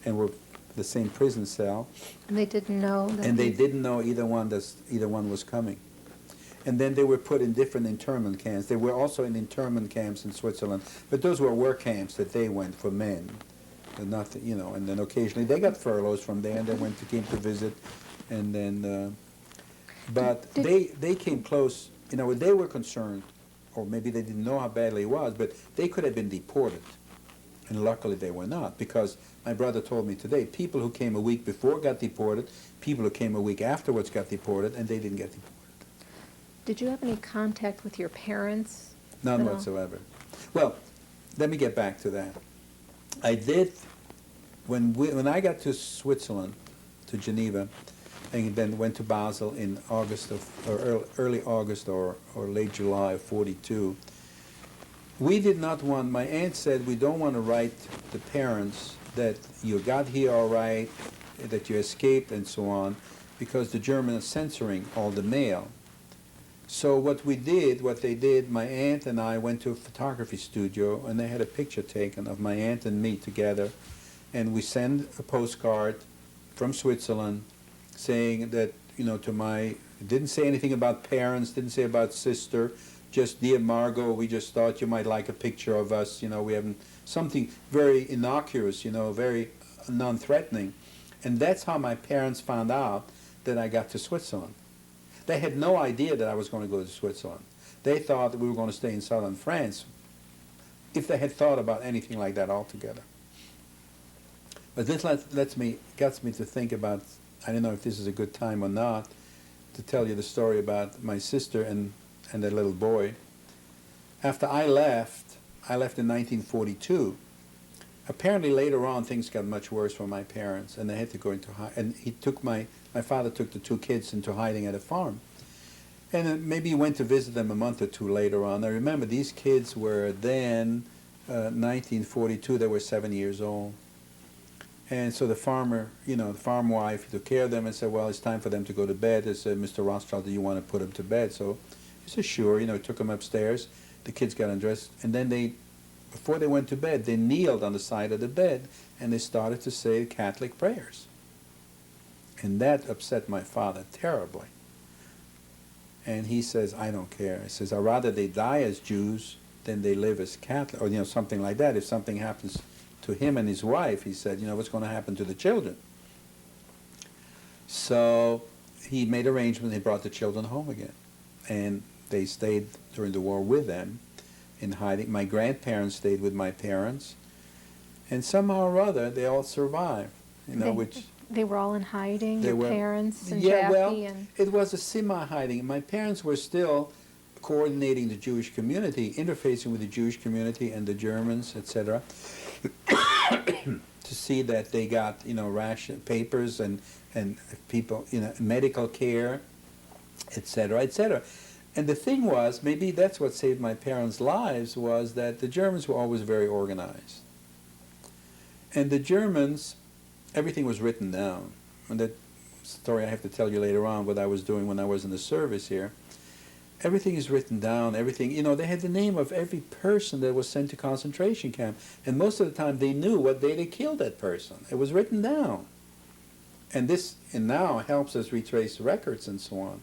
and were the same prison cell. And they didn't know that. And they didn't know either one was coming. And then they were put in different internment camps. They were also in internment camps in Switzerland, but those were work camps that they went for men. And nothing, and then occasionally they got furloughs from there, and they came to visit, and then, but they came close. They were concerned, or maybe they didn't know how badly it was, but they could have been deported, and luckily they were not, because my brother told me today, people who came a week before got deported, people who came a week afterwards got deported, and they didn't get deported. Did you have any contact with your parents? None whatsoever. Well, let me get back to that. I did, when I got to Switzerland, to Geneva, and then went to Basel in early August or late July of '42, we did not want, my aunt said, we don't want to write the parents that you got here all right, that you escaped and so on, because the Germans are censoring all the mail. So what they did, my aunt and I went to a photography studio, and they had a picture taken of my aunt and me together, and we sent a postcard from Switzerland saying that, didn't say anything about parents, didn't say about sister, just, "Dear Margot, we just thought you might like a picture of us, we haven't," something very innocuous, very non-threatening. And that's how my parents found out that I got to Switzerland. They had no idea that I was going to go to Switzerland. They thought that we were going to stay in southern France, if they had thought about anything like that altogether. But this gets me to think about, I don't know if this is a good time or not, to tell you the story about my sister and their little boy. After I left in 1942. Apparently later on things got much worse for my parents, and they had to go into and my father took the 2 kids into hiding at a farm. And maybe he went to visit them a month or 2 later on. I remember these kids were then, 1942, they were 7 years old. And so the farmer, the farm wife took care of them and said, "Well, it's time for them to go to bed." They said, "Mr. Rothschild, do you want to put them to bed?" So he said, "Sure." Took them upstairs. The kids got undressed, and then before they went to bed, they kneeled on the side of the bed, and they started to say Catholic prayers. And that upset my father terribly. And he says, "I don't care." He says, "I'd rather they die as Jews than they live as Catholic," or something like that. If something happens to him and his wife, he said, "What's going to happen to the children?" So he made arrangements. He brought the children home again, and they stayed during the war with them in hiding. My grandparents stayed with my parents, and somehow or other they all survived. They were all in hiding. Your parents and yeah, Jackie well, and it was a semi-hiding. My parents were still coordinating the Jewish community, interfacing with the Jewish community and the Germans, etc. to see that they got, ration papers and people, medical care, etc., etc. And the thing was, maybe that's what saved my parents' lives, was that the Germans were always very organized. And the Germans, everything was written down. And that story I have to tell you later on, what I was doing when I was in the service here. Everything is written down, everything, they had the name of every person that was sent to concentration camp. And most of the time they knew what day they killed that person. It was written down. And now helps us retrace records and so on.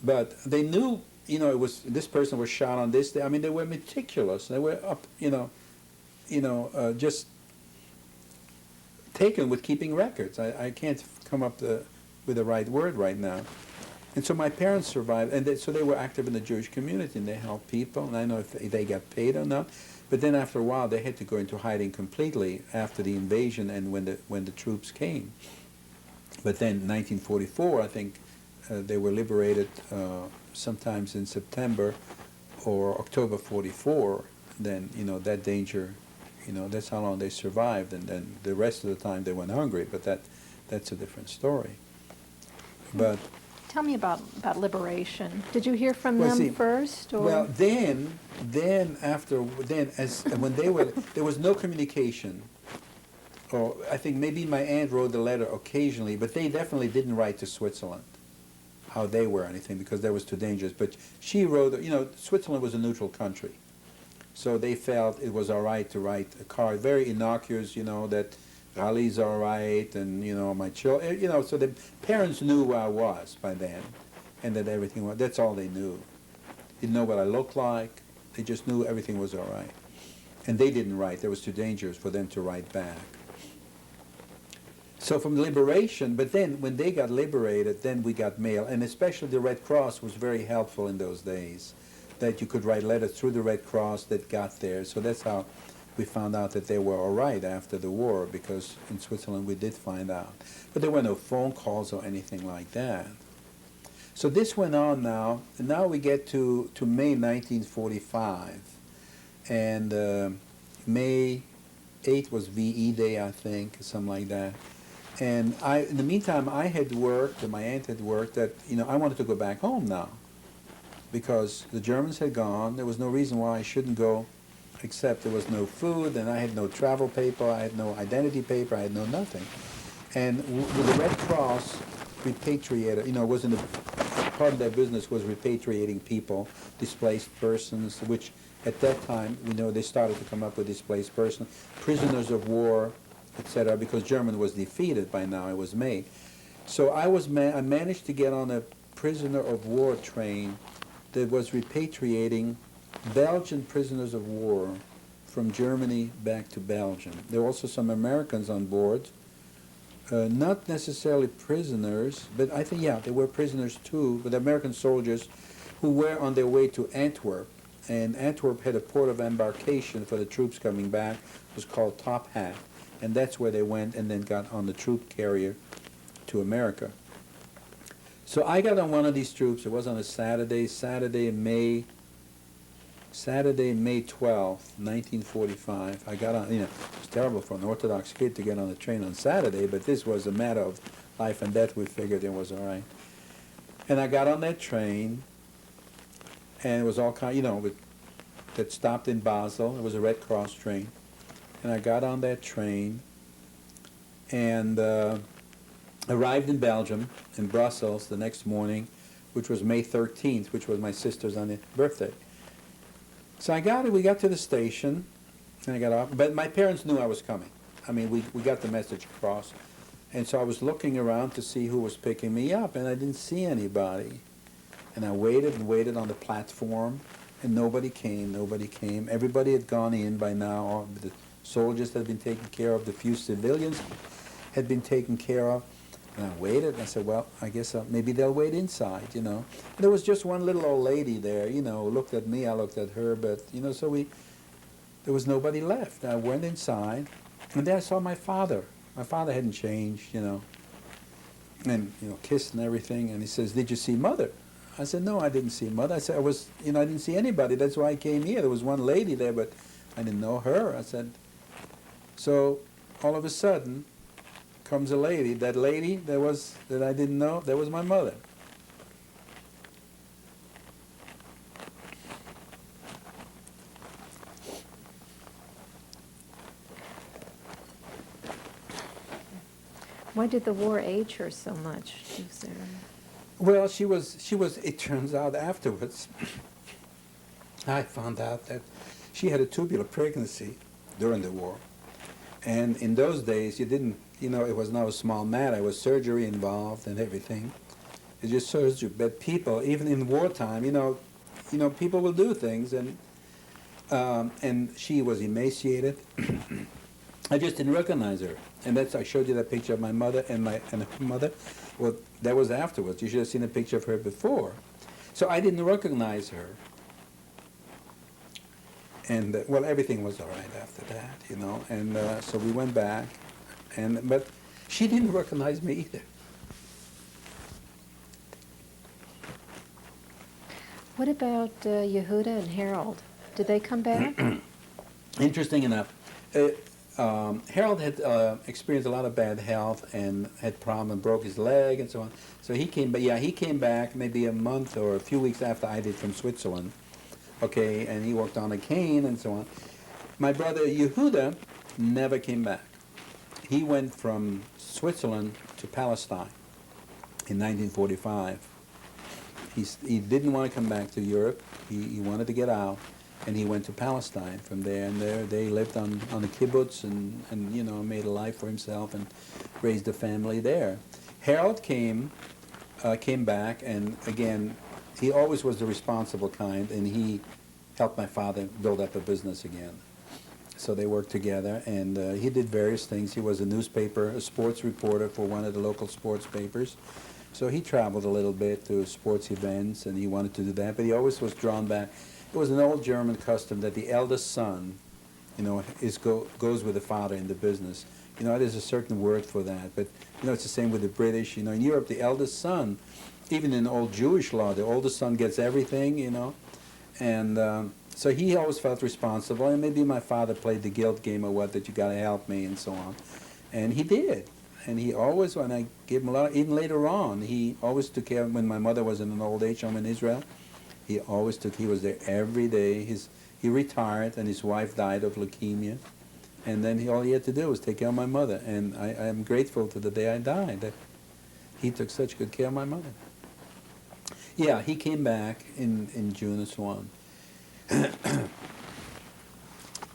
But they knew, it was, this person was shot on this day. I mean, they were meticulous. They were up, just taken with keeping records. I can't come up with the right word right now. And so my parents survived, and so they were active in the Jewish community, and they helped people, and I don't know if they got paid or not, but then after a while they had to go into hiding completely after the invasion and when the troops came. But then in 1944, I think they were liberated sometimes in September or October 44, then, that danger, that's how long they survived, and then the rest of the time they went hungry, but that's a different story. But tell me about liberation. Did you hear from Well, them see, first? Or? Well, then when they were, there was no communication. Or I think maybe my aunt wrote the letter occasionally, but they definitely didn't write to Switzerland how they were or anything, because that was too dangerous. But she wrote, Switzerland was a neutral country, so they felt it was all right to write a card, very innocuous, that Raleig's all right, and my children, so the parents knew who I was by then, and that everything was. That's all they knew. Didn't know what I looked like. They just knew everything was all right, and they didn't write. It was too dangerous for them to write back. So from liberation, but then when they got liberated, then we got mail, and especially the Red Cross was very helpful in those days, that you could write letters through the Red Cross that got there. So that's how we found out that they were all right after the war, because in Switzerland we did find out. But there were no phone calls or anything like that. So this went on now, and now we get to May 1945. And May 8th was VE Day, I think, something like that. And in the meantime, I had worked, and my aunt had worked, that, I wanted to go back home now, because the Germans had gone. There was no reason why I shouldn't go, except there was no food, and I had no travel paper, I had no identity paper, I had no nothing. And with the Red Cross repatriated, was in the part of their business was repatriating people, displaced persons, which at that time, they started to come up with displaced persons, prisoners of war, etc., because Germany was defeated by now. It was May. So I managed to get on a prisoner of war train that was repatriating Belgian prisoners of war from Germany back to Belgium. There were also some Americans on board, not necessarily prisoners, but I think, yeah, they were prisoners too, but American soldiers who were on their way to Antwerp. And Antwerp had a port of embarkation for the troops coming back. It was called Top Hat. And that's where they went and then got on the troop carrier to America. So I got on one of these troops. It was on a Saturday, May 12th, 1945. I got on, it was terrible for an Orthodox kid to get on the train on Saturday, but this was a matter of life and death. We figured it was all right. And I got on that train, and it was all kind, that stopped in Basel. It was a Red Cross train. And I got on that train and arrived in Belgium, in Brussels, the next morning, which was May 13th, which was my sister's birthday. So we got to the station, and I got off. But my parents knew I was coming. I mean, we got the message across. And so I was looking around to see who was picking me up, and I didn't see anybody. And I waited and waited on the platform, and nobody came. Everybody had gone in by now. The soldiers had been taken care of. The few civilians had been taken care of. And I waited, and I said, well, I guess maybe they'll wait inside, And there was just one little old lady there, looked at me, I looked at her, but, so there was nobody left. I went inside, and then I saw my father. My father hadn't changed, and, kissed and everything, and he says, did you see Mother? I said, no, I didn't see Mother. I said, I didn't see anybody. That's why I came here. There was one lady there, but I didn't know her. I said, So all of a sudden comes a lady. That lady that I didn't know, that was my mother. Why did the war age her so much? Was there... Well, she was, it turns out afterwards, I found out that she had a tubular pregnancy during the war. And in those days, you didn't, it was not a small matter. There was surgery involved and everything. It's just surgery. But people, even in wartime, people will do things. And she was emaciated. I just didn't recognize her. And I showed you that picture of my mother and her mother. Well, that was afterwards. You should have seen a picture of her before. So I didn't recognize her. And, well, everything was all right after that, And so we went back. But she didn't recognize me either. What about Yehuda and Harold? Did they come back? Interesting enough. Harold had experienced a lot of bad health and had problems and broke his leg and so on. So he came, he came back maybe a month or a few weeks after I did from Switzerland. Okay, and he worked on a cane and so on. My brother Yehuda never came back. He went from Switzerland to Palestine in 1945. He didn't want to come back to Europe. He wanted to get out. And he went to Palestine from there, and there they lived on a kibbutz and made a life for himself and raised a family there. Harold came back, and again, he always was the responsible kind, and he helped my father build up a business again. So they worked together, and he did various things. He was a sports reporter for one of the local sports papers. So he traveled a little bit to sports events, and he wanted to do that, but he always was drawn back. It was an old German custom that the eldest son, goes with the father in the business. There's a certain word for that, but it's the same with the British. In Europe, the eldest son, even in old Jewish law, the oldest son gets everything. And so he always felt responsible. And maybe my father played the guilt game or that you got to help me and so on, and he did. And he always, when I gave him a lot, even later on, he always took care of when my mother was in an old age home in Israel. He was there every day. He retired, and his wife died of leukemia. And then all he had to do was take care of my mother. And I am grateful to the day I died that he took such good care of my mother. Yeah, he came back in June and so on.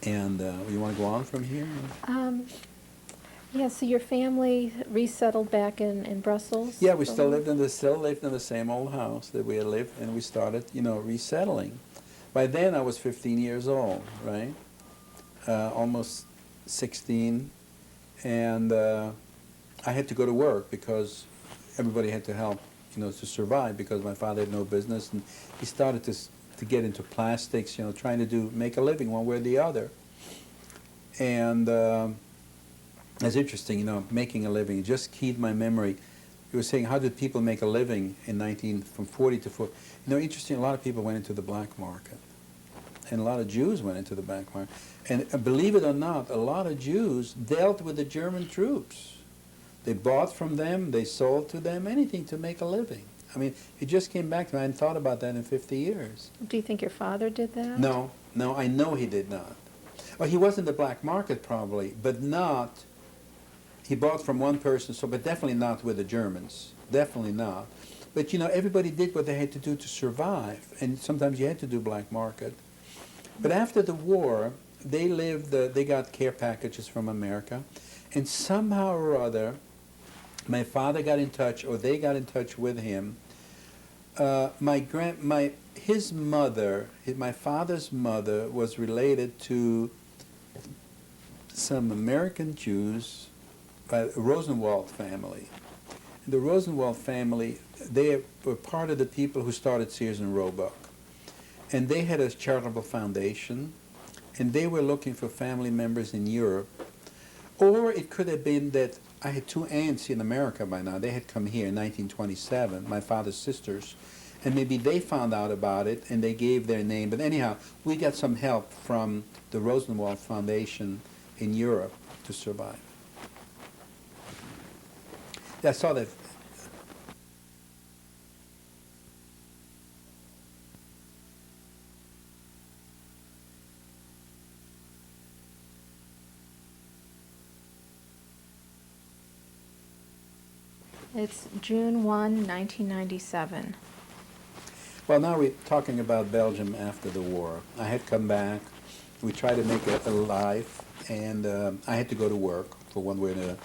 And you want to go on from here? Yeah, so your family resettled back in Brussels? Yeah, we still lived in the same old house that we had lived, and we started, resettling. By then I was 15 years old, right? Almost 16, and I had to go to work because everybody had to help, to survive, because my father had no business, and he started to get into plastics, trying to make a living one way or the other. And it's interesting, making a living. It just keyed my memory. You were saying, how did people make a living from 40 to 40? Interesting, a lot of people went into the black market. And a lot of Jews went into the black market. And believe it or not, a lot of Jews dealt with the German troops. They bought from them, they sold to them, anything to make a living. I mean, it just came back to me. I hadn't thought about that in 50 years. Do you think your father did that? No, I know he did not. Well, he was in the black market probably, but not... He bought from one person, but definitely not with the Germans. Definitely not. But, everybody did what they had to do to survive, and sometimes you had to do black market. But after the war, they got care packages from America, and somehow or other, my father got in touch, or they got in touch with him. My father's mother was related to some American Jews by the Rosenwald family. The Rosenwald family, they were part of the people who started Sears and Roebuck. And they had a charitable foundation, and they were looking for family members in Europe. Or it could have been that I had two aunts in America by now. They had come here in 1927, my father's sisters. And maybe they found out about it, and they gave their name. But anyhow, we got some help from the Rosenwald Foundation in Europe. to survive. I saw that. It's June 1, 1997. Well, now we're talking about Belgium after the war. I had come back. We tried to make a life, and I had to go to work for one way or another.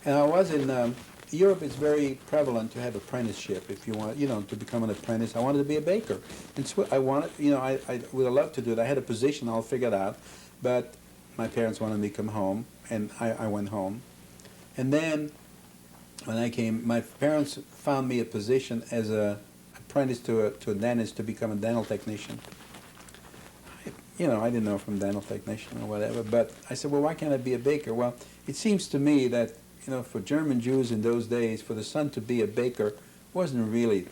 And I was in Europe. It's very prevalent to have apprenticeship if you want, to become an apprentice. I wanted to be a baker. And so I wanted, I would have loved to do it. I had a position all figured out, but my parents wanted me to come home, and I went home. And then when I came, my parents found me a position as a apprentice to a dentist to become a dental technician. I didn't know from dental technician or whatever, but I said, well, why can't I be a baker? Well, it seems to me that, for German Jews in those days, for the son to be a baker wasn't really,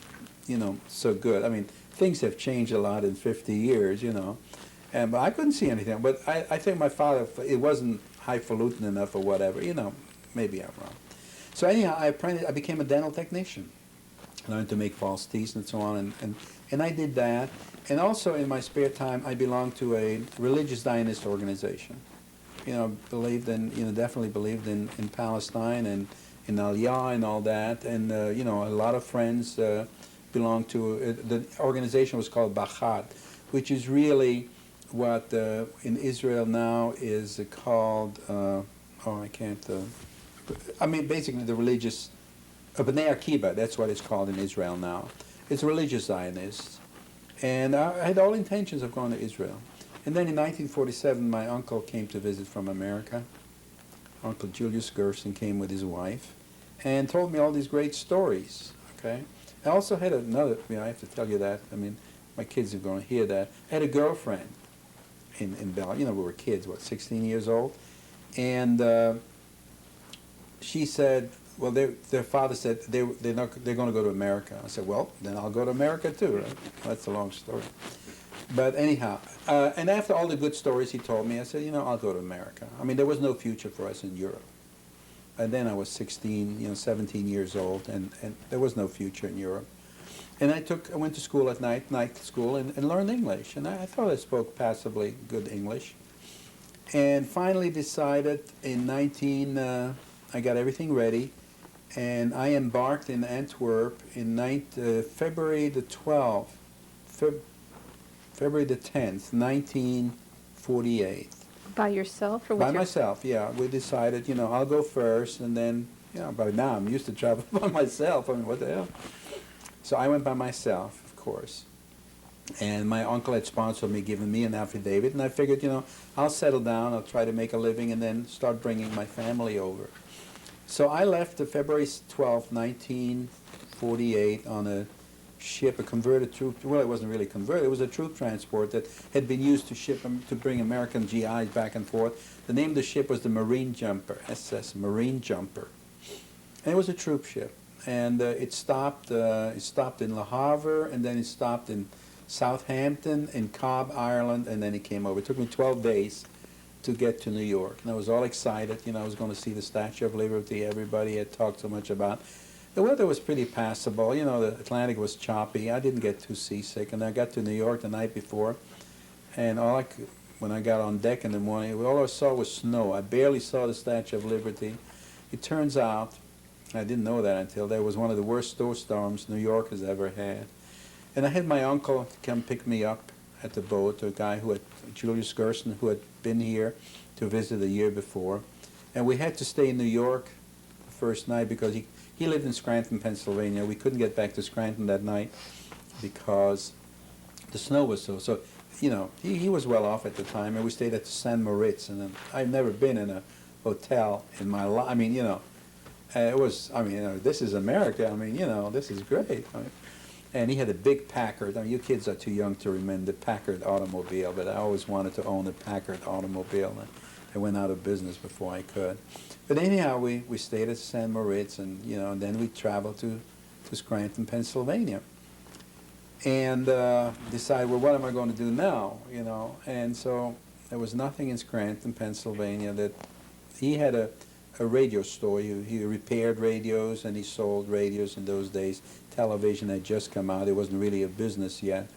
so good. I mean, things have changed a lot in 50 years, but I couldn't see anything. But I think my father, it wasn't highfalutin enough or whatever, maybe I'm wrong. So anyhow, I became a dental technician. I learned to make false teeth and so on, and I did that. And also in my spare time, I belonged to a religious Zionist organization. Definitely believed in Palestine and in Aliyah and all that. And, a lot of friends belonged to, the organization was called Bachat, which is really what in Israel now is called, basically the religious, B'nai Akiva, that's what it's called in Israel now. It's religious Zionists. And I had all intentions of going to Israel. And then in 1947, my uncle came to visit from America. Uncle Julius Gerson came with his wife and told me all these great stories, okay? I also had another, I have to tell you that. I mean, my kids are going to hear that. I had a girlfriend in Belgium. We were kids, 16 years old. And she said, well, their father said they're going to go to America. I said, well, then I'll go to America too, right? That's a long story. But anyhow, and after all the good stories he told me, I said, I'll go to America. I mean, there was no future for us in Europe. And then I was 16, 17 years old, and there was no future in Europe. And I went to school at night school, and learned English. And I thought I spoke passably good English. And finally decided in I got everything ready, and I embarked in Antwerp in February the 12th, February the 10th, 1948. By yourself or with By myself, yeah. We decided, I'll go first, and then, by now I'm used to travel by myself. I mean, what the hell? So I went by myself, of course. And my uncle had sponsored me, given me an affidavit, and I figured, I'll settle down, I'll try to make a living, and then start bringing my family over. So I left February 12th, 1948 on a ship, a converted troop, well, it wasn't really converted, it was a troop transport that had been used to bring American GIs back and forth. The name of the ship was the Marine Jumper, SS, Marine Jumper. And it was a troop ship. And it stopped in Le Havre, and then it stopped in Southampton, in Cobb, Ireland, and then it came over. It took me 12 days to get to New York. And I was all excited. I was going to see the Statue of Liberty everybody had talked so much about. The weather was pretty passable. The Atlantic was choppy. I didn't get too seasick. And I got to New York the night before, and when I got on deck in the morning, all I saw was snow. I barely saw the Statue of Liberty. It turns out, I didn't know that until, there was one of the worst snowstorms New York has ever had. And I had my uncle come pick me up at the boat, a guy Julius Gerson, who had been here to visit the year before. And we had to stay in New York the first night because he lived in Scranton, Pennsylvania. We couldn't get back to Scranton that night because the snow was so he was well off at the time, and we stayed at the St. Moritz. And I've never been in a hotel in my life. I mean, this is America. I mean, this is great. And he had a big Packard. I mean, you kids are too young to remember the Packard automobile, but I always wanted to own a Packard automobile. And I went out of business before I could. But anyhow, we stayed at St. Moritz, and then we traveled to Scranton, Pennsylvania, and decided, well, what am I going to do now? And so there was nothing in Scranton, Pennsylvania that he had a radio store. He repaired radios and he sold radios in those days. Television had just come out. It wasn't really a business yet.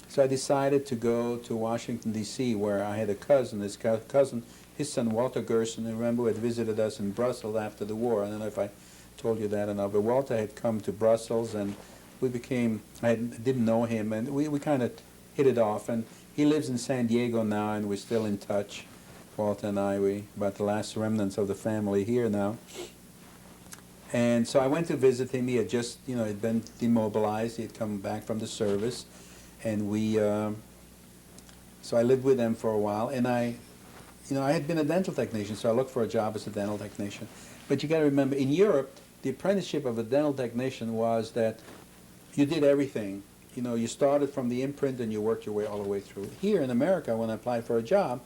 So I decided to go to Washington, D.C., where I had a cousin. His cousin, his son Walter Gerson, remember, who had visited us in Brussels after the war. I don't know if I told you that or not, but Walter had come to Brussels, and we became, didn't know him, and we kind of hit it off. And he lives in San Diego now, and we're still in touch, Walter and I. We about the last remnants of the family here now. And so I went to visit him. He had just, had been demobilized. He had come back from the service. And so I lived with them for a while. And I had been a dental technician, so I looked for a job as a dental technician. But you got to remember, in Europe, the apprenticeship of a dental technician was that you did everything. You started from the imprint and you worked your way all the way through. Here in America, when I applied for a job,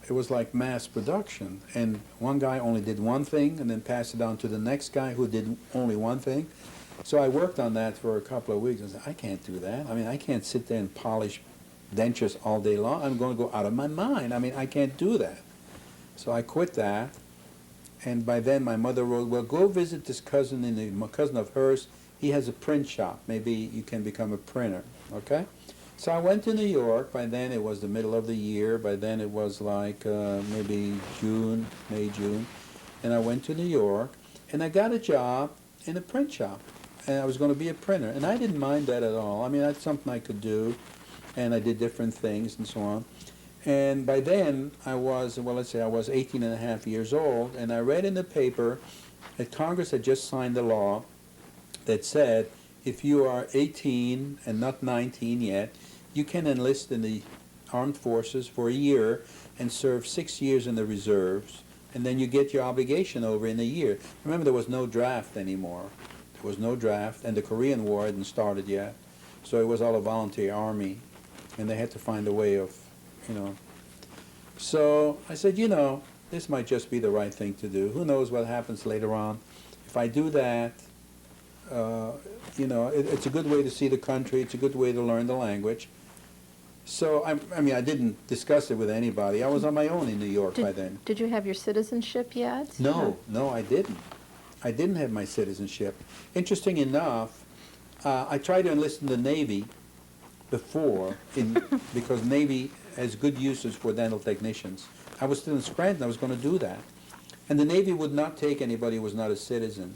it was like mass production. And one guy only did one thing and then passed it on to the next guy who did only one thing. So I worked on that for a couple of weeks and said, I can't do that. I mean, I can't sit there and polish dentures all day long. I'm going to go out of my mind. I mean, I can't do that. So I quit that. And by then my mother wrote, well, go visit this cousin, a cousin of hers. He has a print shop. Maybe you can become a printer, okay? So I went to New York. By then it was the middle of the year. By then it was like maybe May, June. And I went to New York, and I got a job in a print shop. And I was going to be a printer. And I didn't mind that at all. I mean, that's something I could do. And I did different things and so on. And by then I was, well, let's say I was 18 and a half years old. And I read in the paper that Congress had just signed a law that said if you are 18 and not 19 yet, you can enlist in the armed forces for a year and serve 6 years in the reserves, and then you get your obligation over in a year. Remember, there was no draft anymore. There was no draft, and the Korean War hadn't started yet, so it was all a volunteer army, and they had to find a way of, So I said, this might just be the right thing to do. Who knows what happens later on. If I do that, it's a good way to see the country. It's a good way to learn the language. So, I mean, I didn't discuss it with anybody. I was on my own in New York by then. Did you have your citizenship yet? No, I didn't. I didn't have my citizenship. Interesting enough, I tried to enlist in the Navy before, because Navy has good uses for dental technicians. I was still in Scranton. I was going to do that. And the Navy would not take anybody who was not a citizen.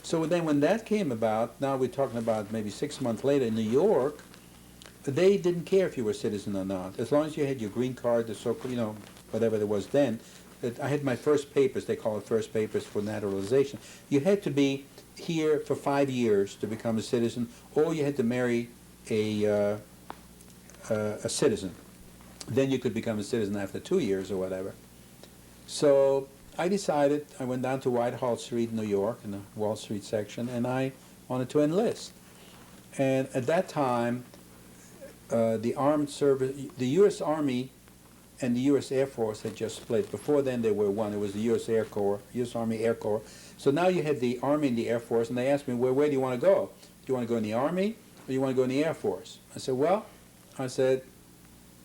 So then when that came about, now we're talking about maybe 6 months later in New York, they didn't care if you were a citizen or not. As long as you had your green card, the so-called, whatever there was then. I had my first papers, they call it first papers for naturalization. You had to be here for 5 years to become a citizen, or you had to marry a citizen. Then you could become a citizen after 2 years or whatever. So I decided, I went down to Whitehall Street, New York, in the Wall Street section, and I wanted to enlist. And at that time, the armed service, the U.S. Army and the U.S. Air Force had just split. Before then, they were one. It was the U.S. Air Corps, U.S. Army Air Corps. So now you had the Army and the Air Force, and they asked me, well, where do you want to go? Do you want to go in the Army, or do you want to go in the Air Force? I said,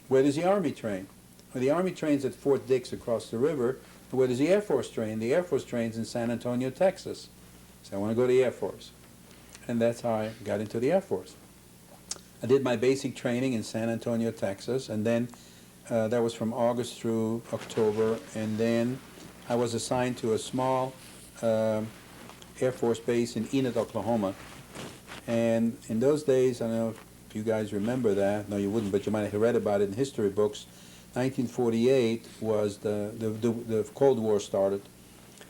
where does the Army train? Well, the Army trains at Fort Dix across the river. And where does the Air Force train? The Air Force trains in San Antonio, Texas. So I want to go to the Air Force. And that's how I got into the Air Force. I did my basic training in San Antonio, Texas, and then that was from August through October, and then I was assigned to a small Air Force base in Enid, Oklahoma. And in those days, I don't know if you guys remember that. No, you wouldn't, but you might have read about it in history books. 1948 was the Cold War started,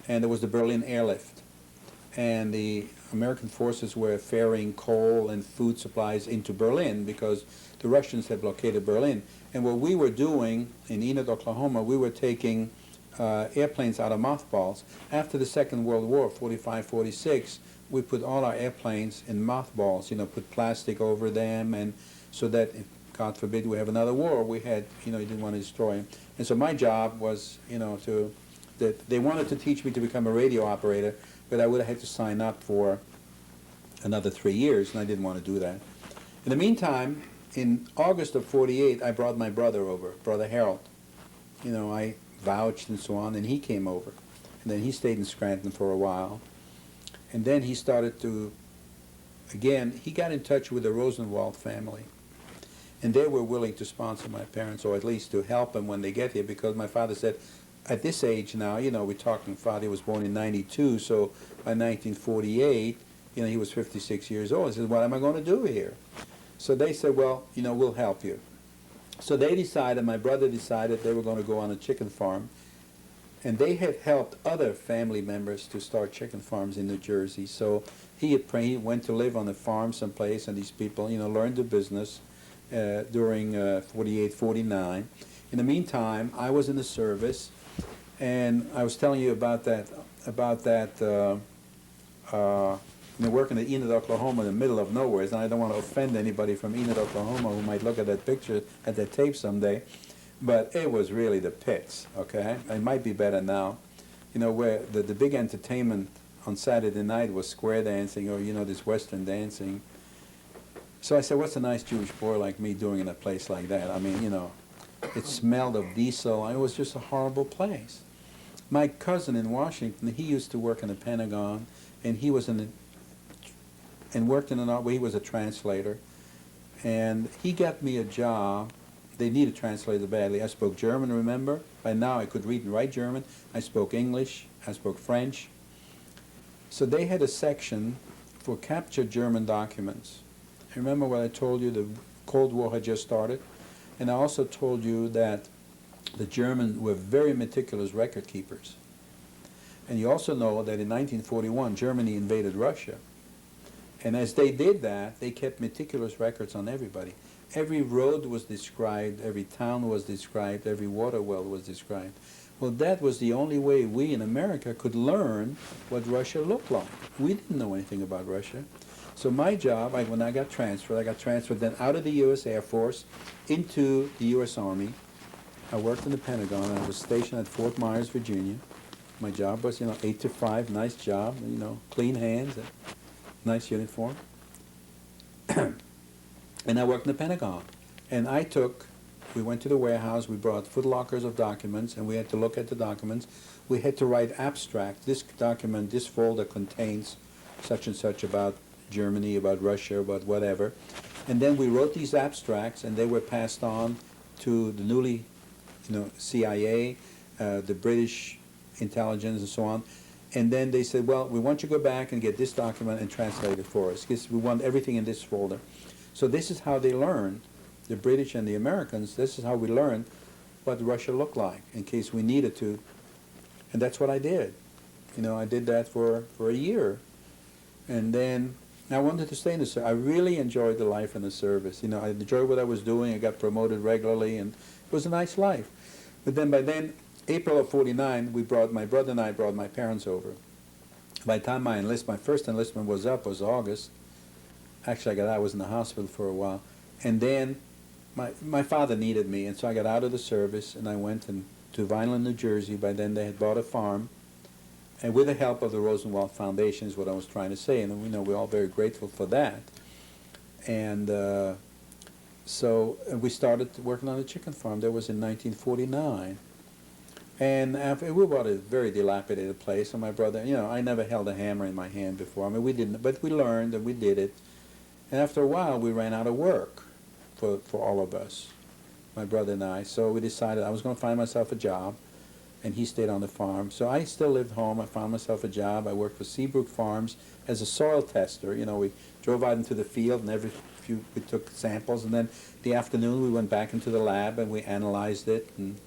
and there was the Berlin airlift. And the American forces were ferrying coal and food supplies into Berlin because the Russians had blockaded Berlin. And what we were doing in Enid, Oklahoma, we were taking airplanes out of mothballs. After the Second World War, 45, 46, we put all our airplanes in mothballs, put plastic over them, and so that, if, God forbid, we have another war, we had, you didn't want to destroy them. And so my job was, they wanted to teach me to become a radio operator, but I would have had to sign up for another 3 years, and I didn't want to do that. In the meantime, in August of 48, I brought my brother over, Brother Harold. I vouched and so on, and he came over. And then he stayed in Scranton for a while. And then he started to, again, he got in touch with the Rosenwald family. And they were willing to sponsor my parents, or at least to help them when they get here, because my father said, at this age now, you know, we're talking, father was born in 92, so by 1948, you know, he was 56 years old. He said, what am I going to do here? So they said, well, you know, we'll help you. So they decided, my brother decided they were going to go on a chicken farm. And they had helped other family members to start chicken farms in New Jersey. So he went to live on a farm someplace, and these people, you know, learned the business during 48, 49. In the meantime, I was in the service, and I was telling you about that, you know, working at Enid, Oklahoma, in the middle of nowhere. And I don't want to offend anybody from Enid, Oklahoma, who might look at that picture, at that tape someday. But it was really the pits, okay? It might be better now. You know, where the big entertainment on Saturday night was square dancing, or, you know, this Western dancing. So I said, what's a nice Jewish boy like me doing in a place like that? I mean, you know, it smelled of diesel. It was just a horrible place. My cousin in Washington, he used to work in the Pentagon, and he was worked in an, he was a translator. And he got me a job. They needed a translator badly. I spoke German, remember? By now I could read and write German. I spoke English. I spoke French. So they had a section for captured German documents. Remember what I told you, the Cold War had just started? And I also told you that the Germans were very meticulous record keepers. And you also know that in 1941, Germany invaded Russia. And as they did that, they kept meticulous records on everybody. Every road was described, every town was described, every water well was described. Well, that was the only way we in America could learn what Russia looked like. We didn't know anything about Russia. So my job, when I got transferred then out of the U.S. Air Force into the U.S. Army. I worked in the Pentagon. I was stationed at Fort Myers, Virginia. My job was, you know, 8 to 5, nice job, you know, clean hands, nice uniform. And I worked in the Pentagon. And we went to the warehouse, we brought footlockers of documents, and we had to look at the documents. We had to write abstract. This document, this folder contains such and such about Germany, about Russia, about whatever. And then we wrote these abstracts, and they were passed on to the newly, you know, CIA, the British intelligence, and so on. And then they said, well, we want you to go back and get this document and translate it for us, because we want everything in this folder. So this is how they learned, the British and the Americans, this is how we learned what Russia looked like, in case we needed to. And that's what I did. You know, I did that for a year. And then I wanted to stay in the service. I really enjoyed the life in the service. You know, I enjoyed what I was doing. I got promoted regularly, and it was a nice life. But then by then, April of 49, my brother and I brought my parents over. By the time my first enlistment was up, was August. Actually, I was in the hospital for a while. And then my father needed me, and so I got out of the service, and I went to Vineland, New Jersey. By then, they had bought a farm. And with the help of the Rosenwald Foundation is what I was trying to say, and we know we're all very grateful for that. And so we started working on the chicken farm. That was in 1949. And we bought a very dilapidated place, and my brother, you know, I never held a hammer in my hand before. I mean, we didn't, but we learned and we did it. And after a while, we ran out of work for all of us, my brother and I. So we decided I was going to find myself a job, and he stayed on the farm. So I still lived home. I found myself a job. I worked for Seabrook Farms as a soil tester. You know, we drove out into the field, and we took samples, and then the afternoon we went back into the lab and we analyzed it, and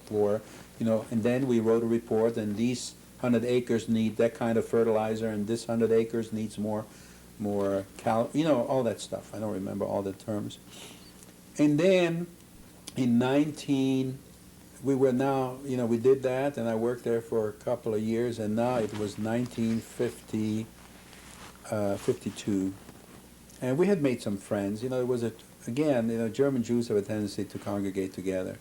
and then we wrote a report, and these 100 acres need that kind of fertilizer, and this 100 acres needs more all that stuff. I don't remember all the terms. And then in we did that, and I worked there for a couple of years, and now it was 1952. And we had made some friends. You know, it was German Jews have a tendency to congregate together.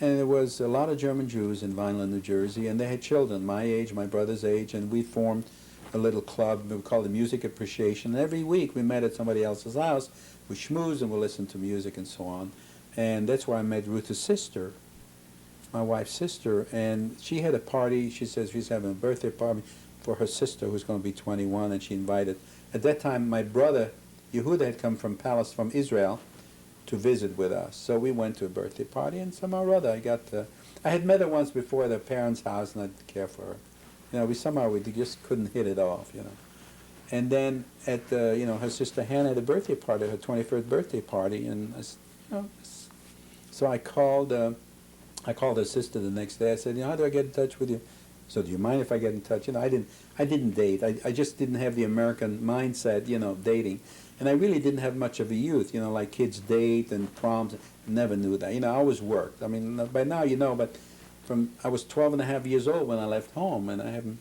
And there was a lot of German Jews in Vineland, New Jersey, and they had children, my age, my brother's age, and we formed a little club we called it Music Appreciation. And every week we met at somebody else's house, we schmoozed and we listened to music and so on. And that's where I met Ruth's sister, my wife's sister, and she had a party. She says she's having a birthday party for her sister who's going to be 21, and she invited. At that time, my brother Yehuda had come from from Israel to visit with us. So we went to a birthday party, and somehow or other I had met her once before at her parents' house, and I didn't care for her. We just couldn't hit it off, And then at her sister Hannah had a birthday party, her 21st birthday party, and so I called her sister the next day. I said, how do I get in touch with you? So do you mind if I get in touch? I didn't date. I just didn't have the American mindset, dating. And I really didn't have much of a youth, like kids date and proms. Never knew that. I always worked. I mean, by now, but I was 12 and a half years old when I left home, and I haven't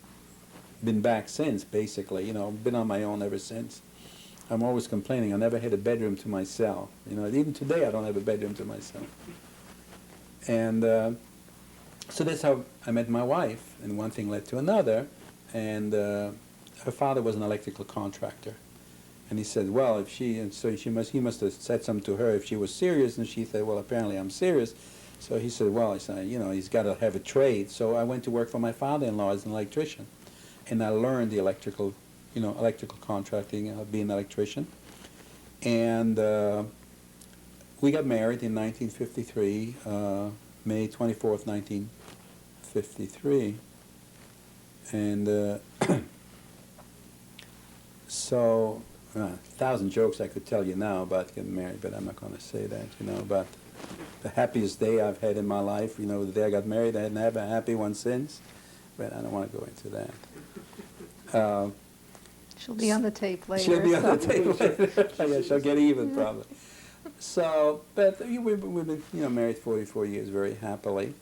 been back since, basically. Been on my own ever since. I'm always complaining. I never had a bedroom to myself. Even today I don't have a bedroom to myself. And so that's how I met my wife, and one thing led to another. And her father was an electrical contractor. And he said, well, if she, and so he must have said something to her if she was serious, and she said, well, apparently I'm serious. So he said, well, he's got to have a trade. So I went to work for my father-in-law as an electrician. And I learned the electrical contracting, being an electrician. And we got married in 1953, May 24th, 1953. And so, 1,000 jokes I could tell you now about getting married, but I'm not going to say that, But the happiest day I've had in my life, the day I got married, I hadn't had a happy one since, but I don't want to go into that. She'll be on the tape later. She'll be on the tape later. Yeah, she'll get even, probably. So, but we've been, married 44 years very happily.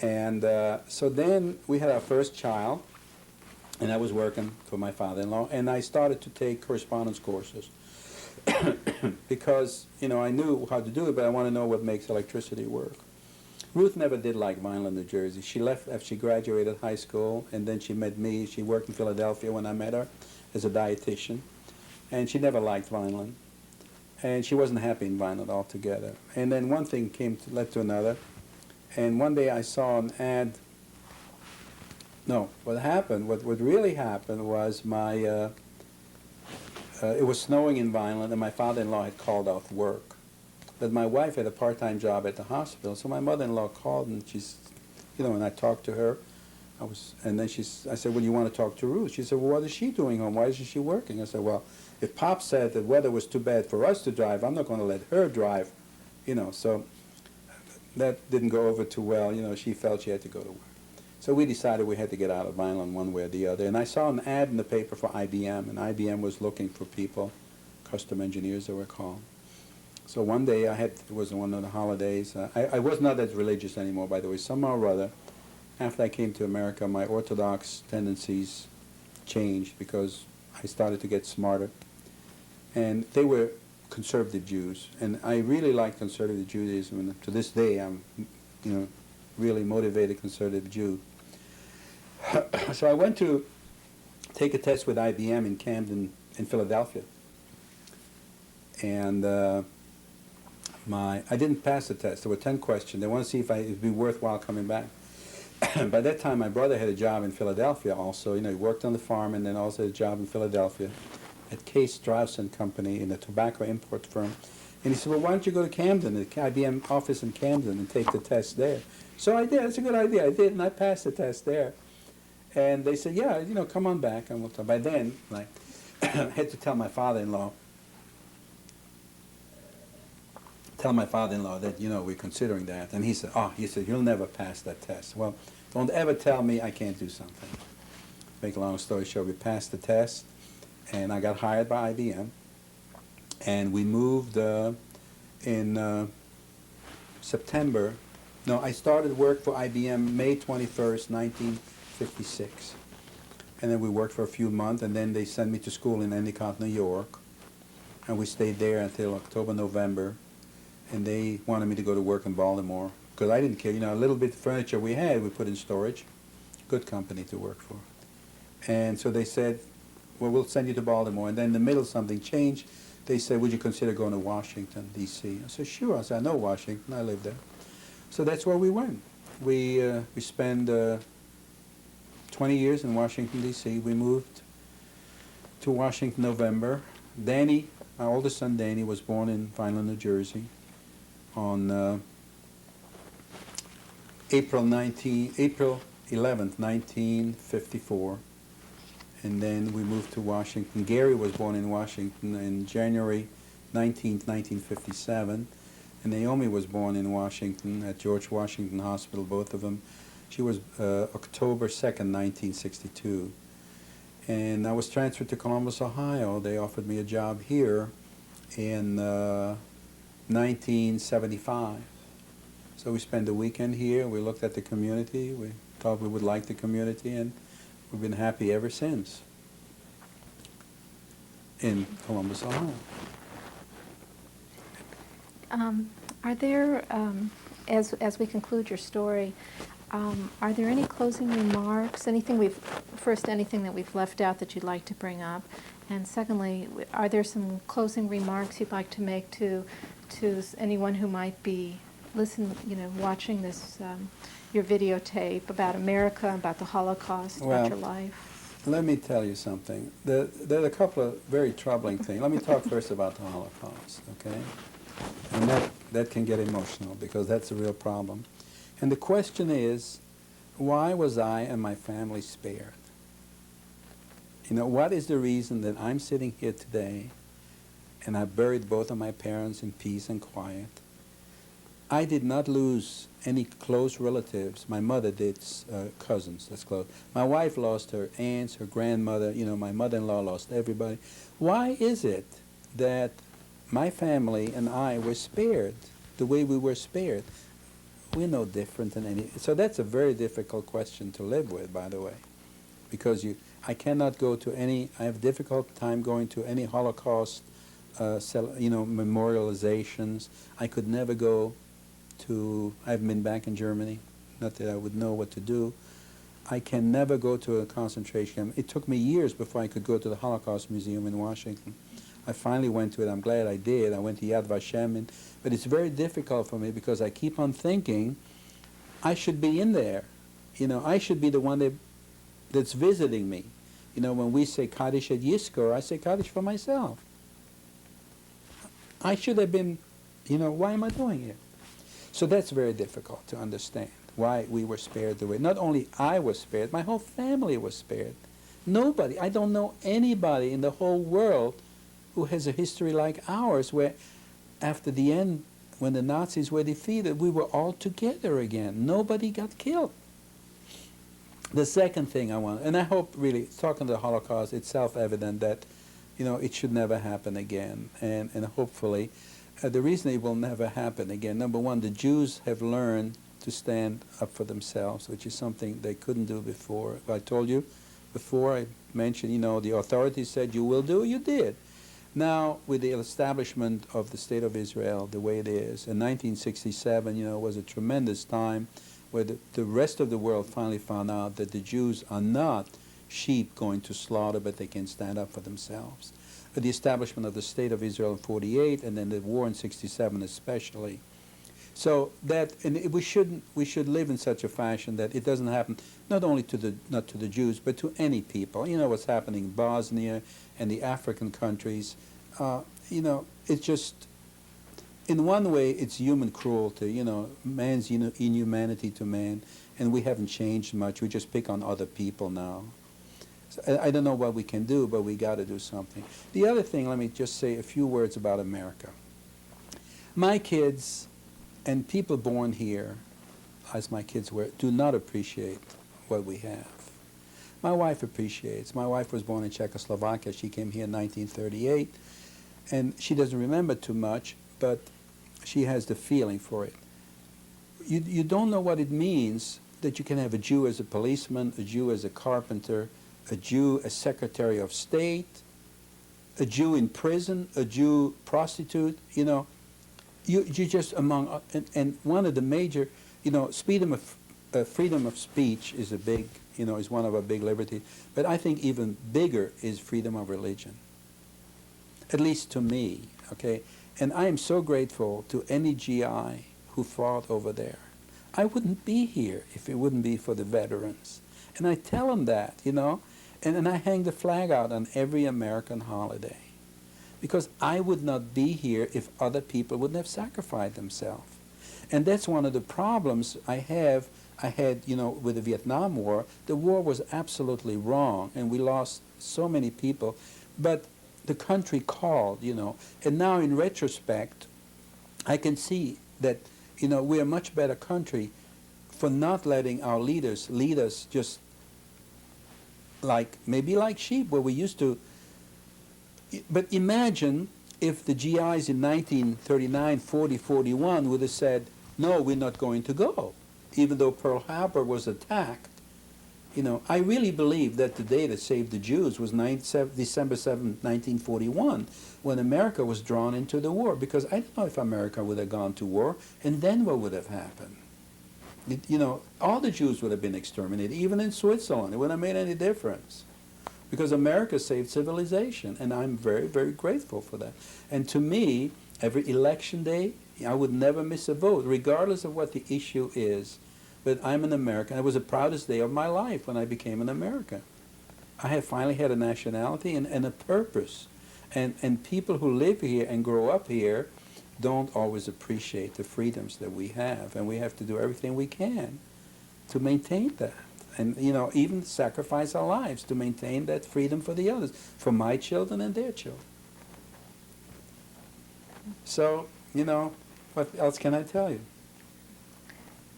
And so then we had our first child, and I was working for my father-in-law, and I started to take correspondence courses because, I knew how to do it, but I want to know what makes electricity work. Ruth never did like Vineland, New Jersey. She left after she graduated high school, and then she met me. She worked in Philadelphia when I met her as a dietitian, and she never liked Vineland. And she wasn't happy in Vineland altogether. And then one thing led to another, and one day I saw an ad. No, what really happened was it was snowing in Vineland, and my father-in-law had called off work. But my wife had a part-time job at the hospital, so my mother-in-law called, and and I talked to her. And then I said, well, you want to talk to Ruth? She said, well, what is she doing home? Why isn't she working? I said, well, if Pop said the weather was too bad for us to drive, I'm not going to let her drive, So that didn't go over too well. She felt she had to go to work. So we decided we had to get out of Vineland one way or the other. And I saw an ad in the paper for IBM, and IBM was looking for people, custom engineers they were called. So one day it was one of the holidays. I was not as religious anymore, by the way. Somehow or other, after I came to America, my Orthodox tendencies changed because I started to get smarter. And they were conservative Jews. And I really liked conservative Judaism. And to this day, I'm, really motivated conservative Jew. So I went to take a test with IBM in Camden, in Philadelphia. And I didn't pass the test. There were 10 questions. They wanted to see if it'd be worthwhile coming back. By that time, my brother had a job in Philadelphia also. He worked on the farm and then also had a job in Philadelphia at Case Strauss and Company in a tobacco import firm. And he said, well, why don't you go to Camden, the IBM office in Camden, and take the test there? So I did. That's a good idea. I did, and I passed the test there. And they said, yeah, come on back. And we'll talk. By then, I had to tell my father-in-law that, we're considering that. And he said, you'll never pass that test. Well, don't ever tell me I can't do something. Make a long story short, we passed the test, and I got hired by IBM. And we moved in September. No, I started work for IBM May 21st, 1956. And then we worked for a few months, and then they sent me to school in Endicott, New York. And we stayed there until October, November. And they wanted me to go to work in Baltimore. Because I didn't care. A little bit of furniture we had, we put in storage. Good company to work for. And so they said, well, we'll send you to Baltimore. And then in the middle, something changed. They said, would you consider going to Washington, D.C.? I said, sure. I said, I know Washington. I live there. So that's where we went. we spent 20 years in Washington, D.C. We moved to Washington November. Danny, my oldest son Danny, was born in Vineland, New Jersey on April 11th, 1954. And then we moved to Washington. Gary was born in Washington in January 19th, 1957. And Naomi was born in Washington at George Washington Hospital, both of them. She was October 2nd, 1962. And I was transferred to Columbus, Ohio. They offered me a job here in 1975. So we spent the weekend here. We looked at the community. We thought we would like the community, and we've been happy ever since in Columbus, Ohio. Are there, as we conclude your story, are there any closing remarks? Anything that we've left out that you'd like to bring up? And secondly, are there some closing remarks you'd like to make to anyone who might be watching this your videotape about America, about the Holocaust, about your life? Let me tell you something. There are a couple of very troubling things. Let me talk first about the Holocaust, okay? And that can get emotional because that's a real problem. And the question is, why was I and my family spared? You know, what is the reason that I'm sitting here today and I buried both of my parents in peace and quiet? I did not lose any close relatives. My mother did, cousins, that's close. My wife lost her aunts, her grandmother, my mother-in-law lost everybody. Why is it that my family and I were spared the way we were spared? We're no different than any. So that's a very difficult question to live with, by the way, because I cannot go to any. I have a difficult time going to any Holocaust, memorializations. I could never go to. I haven't been back in Germany. Not that I would know what to do. I can never go to a concentration camp. It took me years before I could go to the Holocaust Museum in Washington. I finally went to it. I'm glad I did. I went to Yad Vashem, but it's very difficult for me because I keep on thinking I should be in there. I should be the one that's visiting me. When we say Kaddish at Yizkor, I say Kaddish for myself. I should have been, why am I doing it? So that's very difficult to understand why we were spared the way. Not only I was spared, my whole family was spared. Nobody, I don't know anybody in the whole world who has a history like ours, where after the end, when the Nazis were defeated, we were all together again. Nobody got killed. The second thing I want, and I hope really, talking to the Holocaust, it's self-evident that, it should never happen again. And hopefully, the reason it will never happen again, number one, the Jews have learned to stand up for themselves, which is something they couldn't do before. I told you before, I mentioned, the authorities said you will do, you did. Now, with the establishment of the State of Israel the way it is, in 1967, was a tremendous time where the rest of the world finally found out that the Jews are not sheep going to slaughter, but they can stand up for themselves. The establishment of the State of Israel in 48, and then the war in 67 especially. So we should live in such a fashion that it doesn't happen not only not to the Jews, but to any people. What's happening in Bosnia and the African countries. It's just, in one way, it's human cruelty. Man's inhumanity to man, and we haven't changed much. We just pick on other people now. So I don't know what we can do, but we got to do something. The other thing, let me just say a few words about America. My kids and people born here, as my kids were, do not appreciate what we have. My wife appreciates. My wife was born in Czechoslovakia. She came here in 1938, and she doesn't remember too much, but she has the feeling for it. You don't know what it means that you can have a Jew as a policeman, a Jew as a carpenter, a Jew as Secretary of State, a Jew in prison, a Jew prostitute, You just among, and one of the major, freedom of speech is a big, is one of our big liberties. But I think even bigger is freedom of religion. At least to me, okay? And I am so grateful to any GI who fought over there. I wouldn't be here if it wouldn't be for the veterans. And I tell them that, you know, and I hang the flag out on every American holiday. Because I would not be here if other people wouldn't have sacrificed themselves. And that's one of the problems I had, you know, with the Vietnam War. The war was absolutely wrong, and we lost so many people. But the country called, you know. And now in retrospect, I can see that, you know, we're a much better country for not letting our leaders lead us just like, maybe like sheep, where we used to. But imagine if the GIs in 1939, 40, 41 would have said, no, we're not going to go, even though Pearl Harbor was attacked. You know, I really believe that the day that saved the Jews was December 7, 1941, when America was drawn into the war, because I don't know if America would have gone to war, and then what would have happened? You know, all the Jews would have been exterminated, even in Switzerland. It wouldn't have made any difference, because America saved civilization, and I'm very, very grateful for that. And to me, every election day, I would never miss a vote, regardless of what the issue is. But I'm an American. It was the proudest day of my life when I became an American. I have finally had a nationality and a purpose. And people who live here and grow up here don't always appreciate the freedoms that we have, and we have to do everything we can to maintain that. And, you know, even sacrifice our lives to maintain that freedom for the others, for my children and their children. So, you know, what else can I tell you?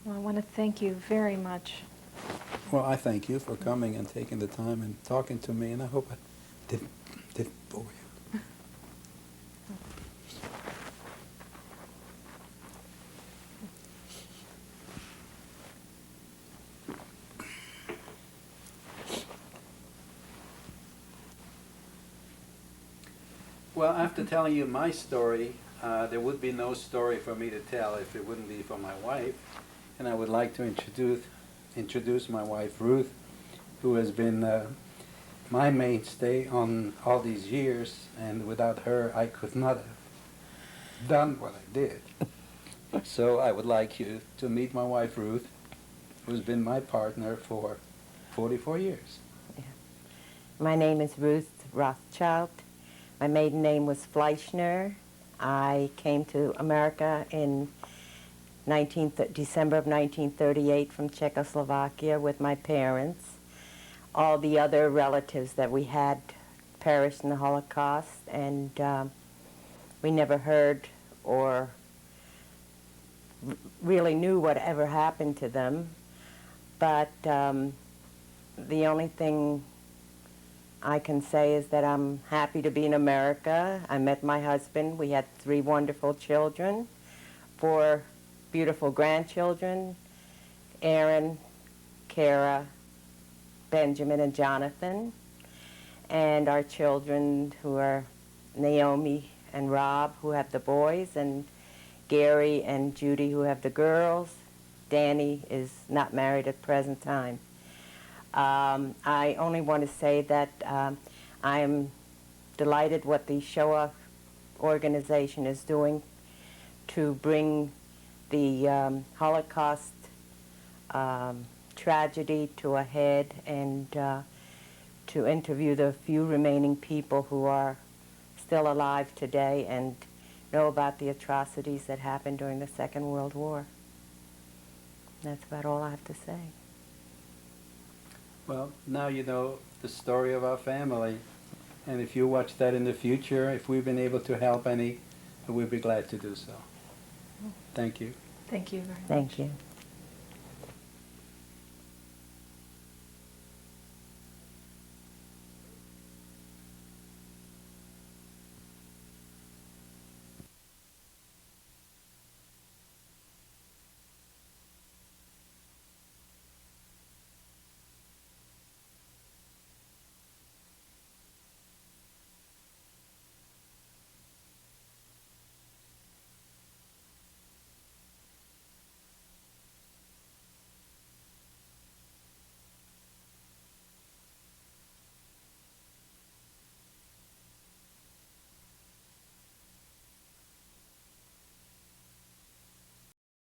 Well, I want to thank you very much. Well, I thank you for coming and taking the time and talking to me, and I hope I didn't bore you. Well, after telling you my story, there would be no story for me to tell if it wouldn't be for my wife. And I would like to introduce my wife, Ruth, who has been my mainstay on all these years. And without her, I could not have done what I did. So I would like you to meet my wife, Ruth, who's been my partner for 44 years. Yeah. My name is Ruth Rothschild. My maiden name was Fleischner. I came to America in December of 1938 from Czechoslovakia with my parents. All the other relatives that we had perished in the Holocaust, and we never heard or really knew whatever happened to them. But the only thing I can say is that I'm happy to be in America. I met my husband. We had 3 wonderful children, 4 beautiful grandchildren, Aaron, Kara, Benjamin, and Jonathan. And our children, who are Naomi and Rob, who have the boys, and Gary and Judy, who have the girls. Danny is not married at present time. I only want to say that I am delighted what the Shoah organization is doing to bring the Holocaust tragedy to a head, and to interview the few remaining people who are still alive today and know about the atrocities that happened during the Second World War. That's about all I have to say. Well, now you know the story of our family, and if you watch that in the future, if we've been able to help any, we'd be glad to do so. Thank you. Thank you very much. Thank you.